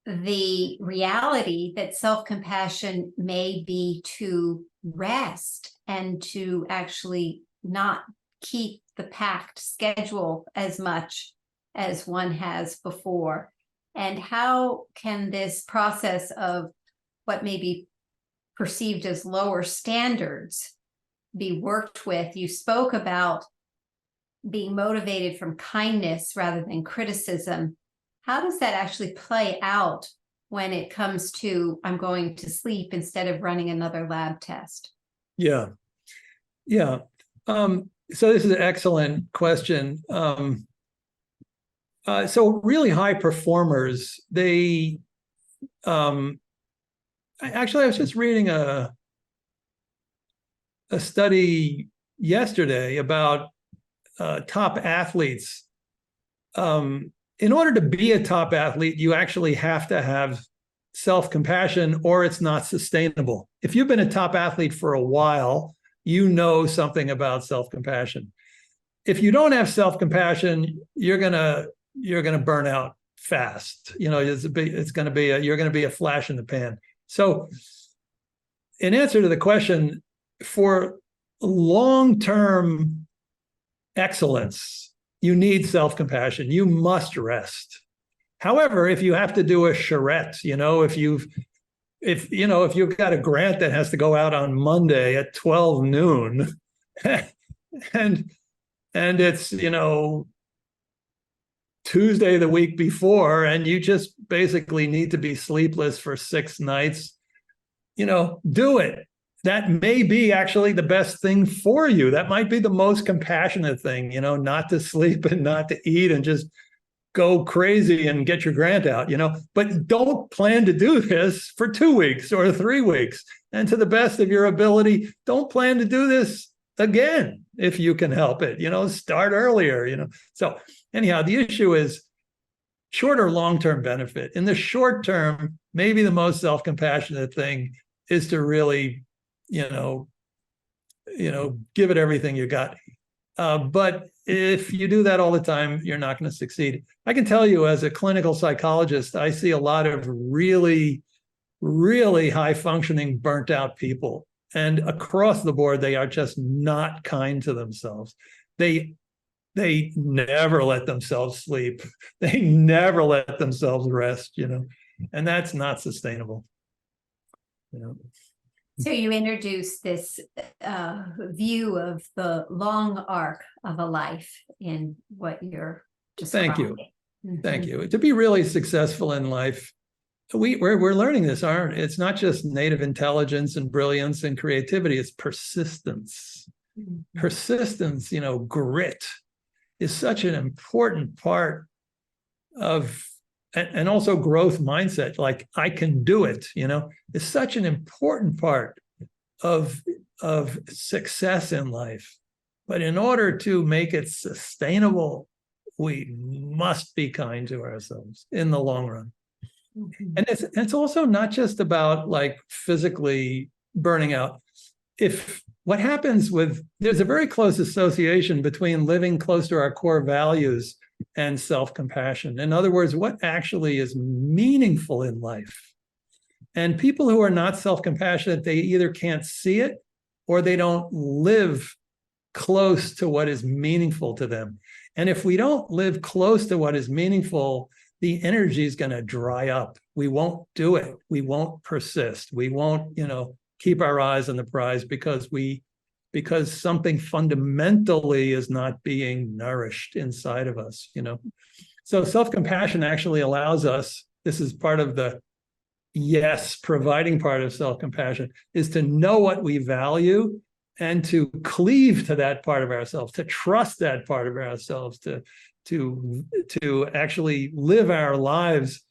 the reality that self-compassion may be to rest and to actually not keep the packed schedule as much as one has before. And how can this process of what may be perceived as lower standards be worked with? You spoke about being motivated from kindness rather than criticism. How does that actually play out when it comes to, I'm going to sleep instead of running another lab test? Yeah. So this is an excellent question. So really high performers, they actually, I was just reading a study yesterday about top athletes. In order to be a top athlete, you actually have to have self-compassion, or it's not sustainable. If you've been a top athlete for a while, you know something about self-compassion. If you don't have self-compassion, you're gonna burn out fast. You know, it's gonna be you're gonna be a flash in the pan. So, in answer to the question, for long-term excellence, you need self-compassion. You must rest. However, if you have to do a charrette, if you've got a grant that has to go out on Monday at 12 noon and it's, Tuesday the week before, and you just basically need to be sleepless for 6 nights, do it. That may be actually the best thing for you. That might be the most compassionate thing, not to sleep and not to eat and just go crazy and get your grant out, but don't plan to do this for 2 weeks or 3 weeks. And to the best of your ability, don't plan to do this again if you can help it, start earlier, So anyhow, the issue is short or long-term benefit. In the short term, maybe the most self-compassionate thing is to really, give it everything you got. But if you do that all the time, you're not going to succeed. I can tell you, as a clinical psychologist, I see a lot of really, really high-functioning, burnt-out people. And across the board, they are just not kind to themselves. They never let themselves sleep. They never let themselves rest, and that's not sustainable. So you introduced this view of the long arc of a life in what you're describing. Thank you. Mm-hmm. Thank you. To be really successful in life, we're learning this, it's not just native intelligence and brilliance and creativity, it's persistence. Mm-hmm. Persistence, grit is such an important part of, and also growth mindset, like I can do it, is such an important part of success in life. But in order to make it sustainable, we must be kind to ourselves in the long run. Mm-hmm. And it's also not just about like physically burning out. What happens there's a very close association between living close to our core values and self-compassion. In other words, what actually is meaningful in life. And people who are not self-compassionate, they either can't see it or they don't live close to what is meaningful to them. And if we don't live close to what is meaningful, the energy is going to dry up. We won't do it. We won't persist. We won't, keep our eyes on the prize because something fundamentally is not being nourished inside of us, So self-compassion actually allows us, this is part of the providing part of self-compassion, is to know what we value and to cleave to that part of ourselves, to trust that part of ourselves, to actually live our lives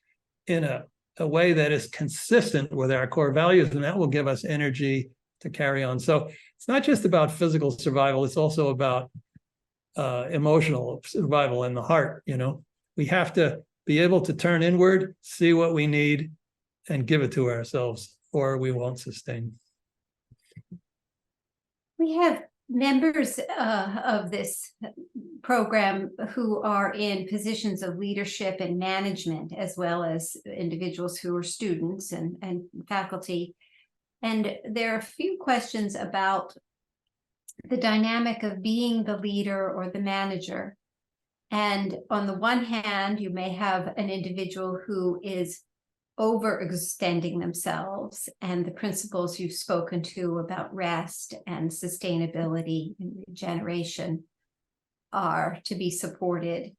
in a way that is consistent with our core values, and that will give us energy to carry on. So it's not just about physical survival, it's also about emotional survival in the heart. We have to be able to turn inward, see what we need, and give it to ourselves, or we won't sustain. We have members of this program who are in positions of leadership and management, as well as individuals who are students and faculty. And there are a few questions about the dynamic of being the leader or the manager. And on the one hand, you may have an individual who is overextending themselves, and the principles you've spoken to about rest and sustainability and regeneration are to be supported.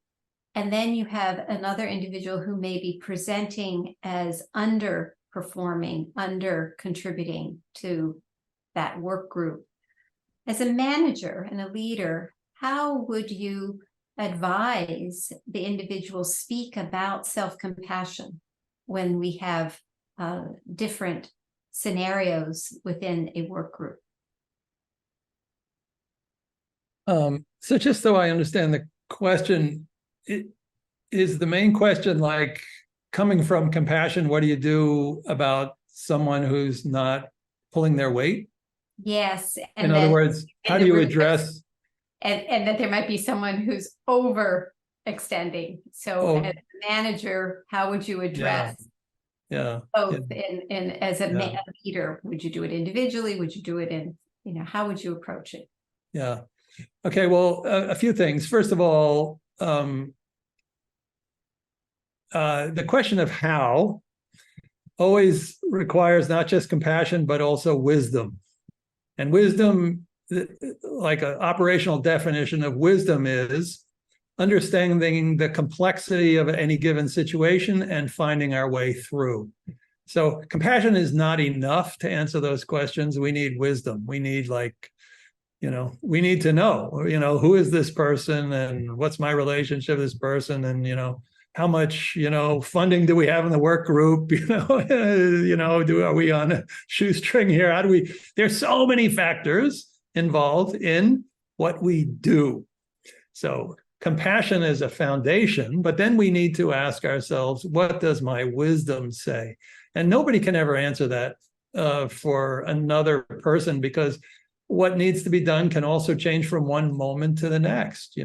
And then you have another individual who may be presenting as underperforming, under contributing to that work group. As a manager and a leader, how would you advise the individual speak about self-compassion when we have different scenarios within a work group? So just so I understand the question, is the main question like, coming from compassion, what do you do about someone who's not pulling their weight? Yes. In other words, how do you address? And that there might be someone who's overextending. So as a manager, how would you address both in as a leader? Would you do it individually? Would you do it in, how would you approach it? Yeah. Okay. Well, a few things. First of all, the question of how always requires not just compassion, but also wisdom. And wisdom, like an operational definition of wisdom, is understanding the complexity of any given situation and finding our way through. So compassion is not enough to answer those questions. We need wisdom. We need we need to know, who is this person and what's my relationship to this person, and, how much, funding do we have in the work group? Are we on a shoestring here? How do we, there's so many factors involved in what we do. So compassion is a foundation, but then we need to ask ourselves, what does my wisdom say? And nobody can ever answer that for another person, because what needs to be done can also change from one moment to the next,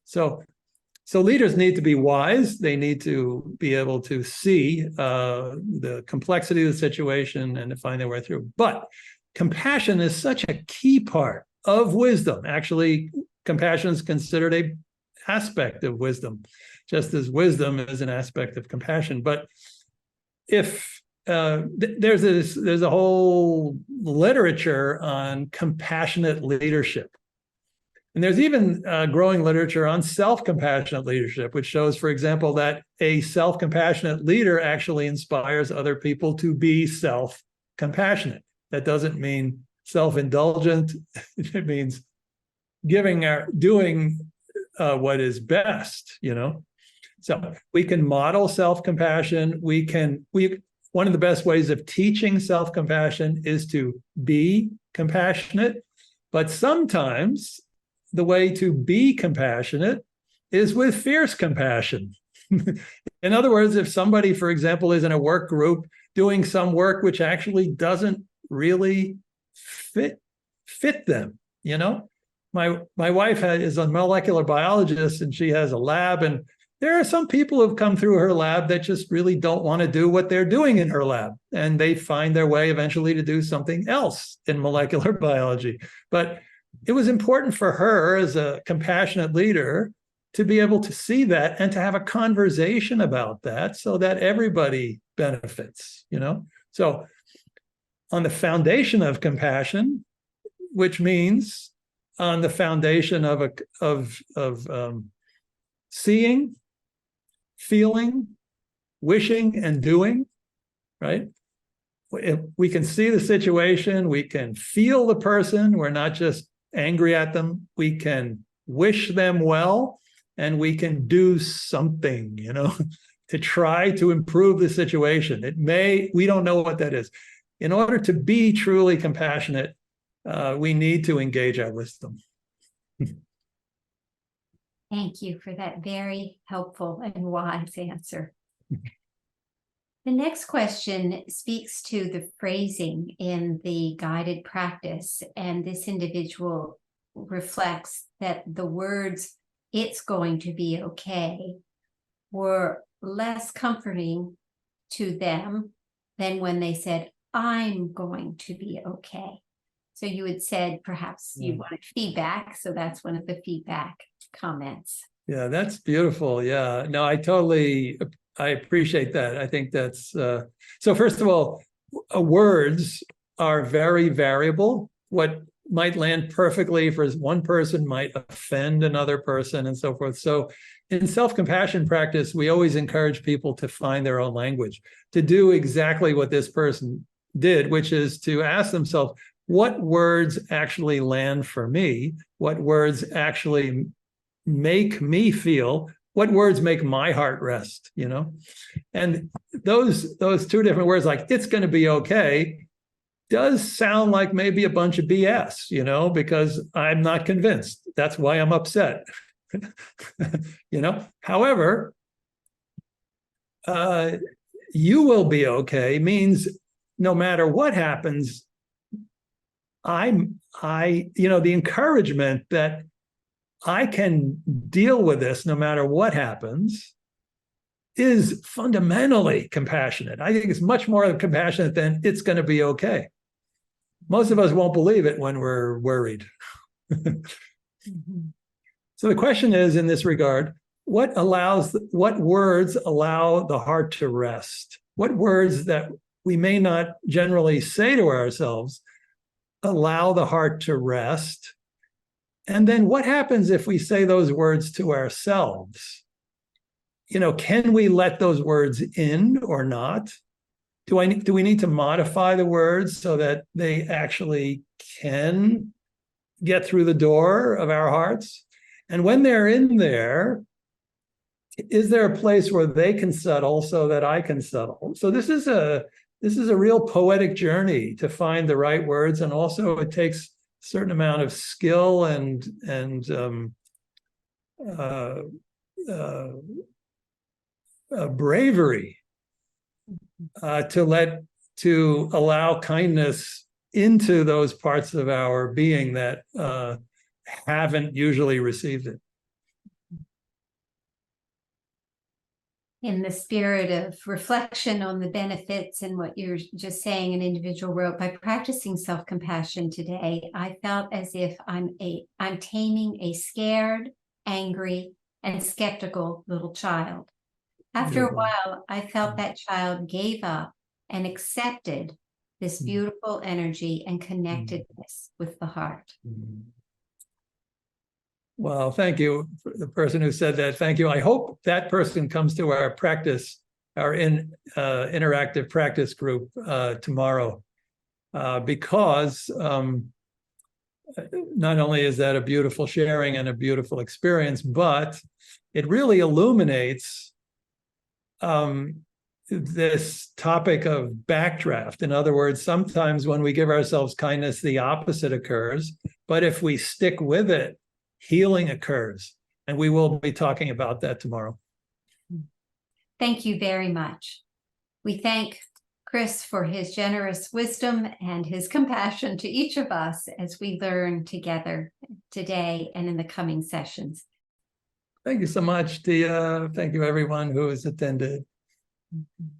So leaders need to be wise. They need to be able to see the complexity of the situation and to find their way through. But compassion is such a key part of wisdom. Actually, compassion is considered an aspect of wisdom, just as wisdom is an aspect of compassion. But if there's a whole literature on compassionate leadership. And there's even growing literature on self-compassionate leadership, which shows, for example, that a self-compassionate leader actually inspires other people to be self-compassionate. That doesn't mean self-indulgent. It means doing what is best, So we can model self-compassion. One of the best ways of teaching self-compassion is to be compassionate, but sometimes the way to be compassionate is with fierce compassion. In other words, if somebody, for example, is in a work group doing some work which actually doesn't really fit them, My wife is a molecular biologist, and she has a lab, and there are some people who've come through her lab that just really don't want to do what they're doing in her lab, and they find their way eventually to do something else in molecular biology. But it was important for her as a compassionate leader to be able to see that and to have a conversation about that so that everybody benefits, So on the foundation of compassion, which means on the foundation of seeing, feeling, wishing, and doing, right? We can see the situation, we can feel the person, we're not just angry at them, we can wish them well, and we can do something, to try to improve the situation. We don't know what that is. In order to be truly compassionate, we need to engage our wisdom. Thank you for that very helpful and wise answer. The next question speaks to the phrasing in the guided practice, and this individual reflects that the words, "it's going to be okay," were less comforting to them than when they said, "I'm going to be okay." So you had said perhaps you wanted feedback. So that's one of the feedback comments. Yeah, that's beautiful. Yeah, no, I appreciate that. I think that's, so first of all, words are very variable. What might land perfectly for one person might offend another person and so forth. So in self-compassion practice, we always encourage people to find their own language, to do exactly what this person did, which is to ask themselves, what words actually land for me? What words actually make me feel? What words make my heart rest, you know? And those two different words, like "it's going to be okay," does sound like maybe a bunch of BS, you know, because I'm not convinced. That's why I'm upset. You know, however, "you will be okay" means no matter what happens, the encouragement that I can deal with this no matter what happens is fundamentally compassionate. I think it's much more compassionate than "it's going to be okay." Most of us won't believe it when we're worried. So the question is, in this regard, what words allow the heart to rest? What words that we may not generally say to ourselves allow the heart to rest? And then what happens if we say those words to ourselves? You know, can we let those words in or not? Do we need to modify the words so that they actually can get through the door of our hearts? And when they're in there, is there a place where they can settle so that I can settle? So this is a real poetic journey to find the right words, and also it takes a certain amount of skill and bravery to allow kindness into those parts of our being that haven't usually received it. In the spirit of reflection on the benefits and what you're just saying, an individual wrote, "By practicing self-compassion today, I felt as if I'm taming a scared, angry, and skeptical little child. After a while, I felt that child gave up and accepted this beautiful energy and connectedness with the heart." Well, thank you, the person who said that. Thank you. I hope that person comes to our practice, our interactive practice group tomorrow, because not only is that a beautiful sharing and a beautiful experience, but it really illuminates this topic of backdraft. In other words, sometimes when we give ourselves kindness, the opposite occurs. But if we stick with it, healing occurs. And we will be talking about that tomorrow. Thank you very much. We thank Chris for his generous wisdom and his compassion to each of us as we learn together today and in the coming sessions. Thank you so much, Tia. Thank you, everyone who has attended. Mm-hmm.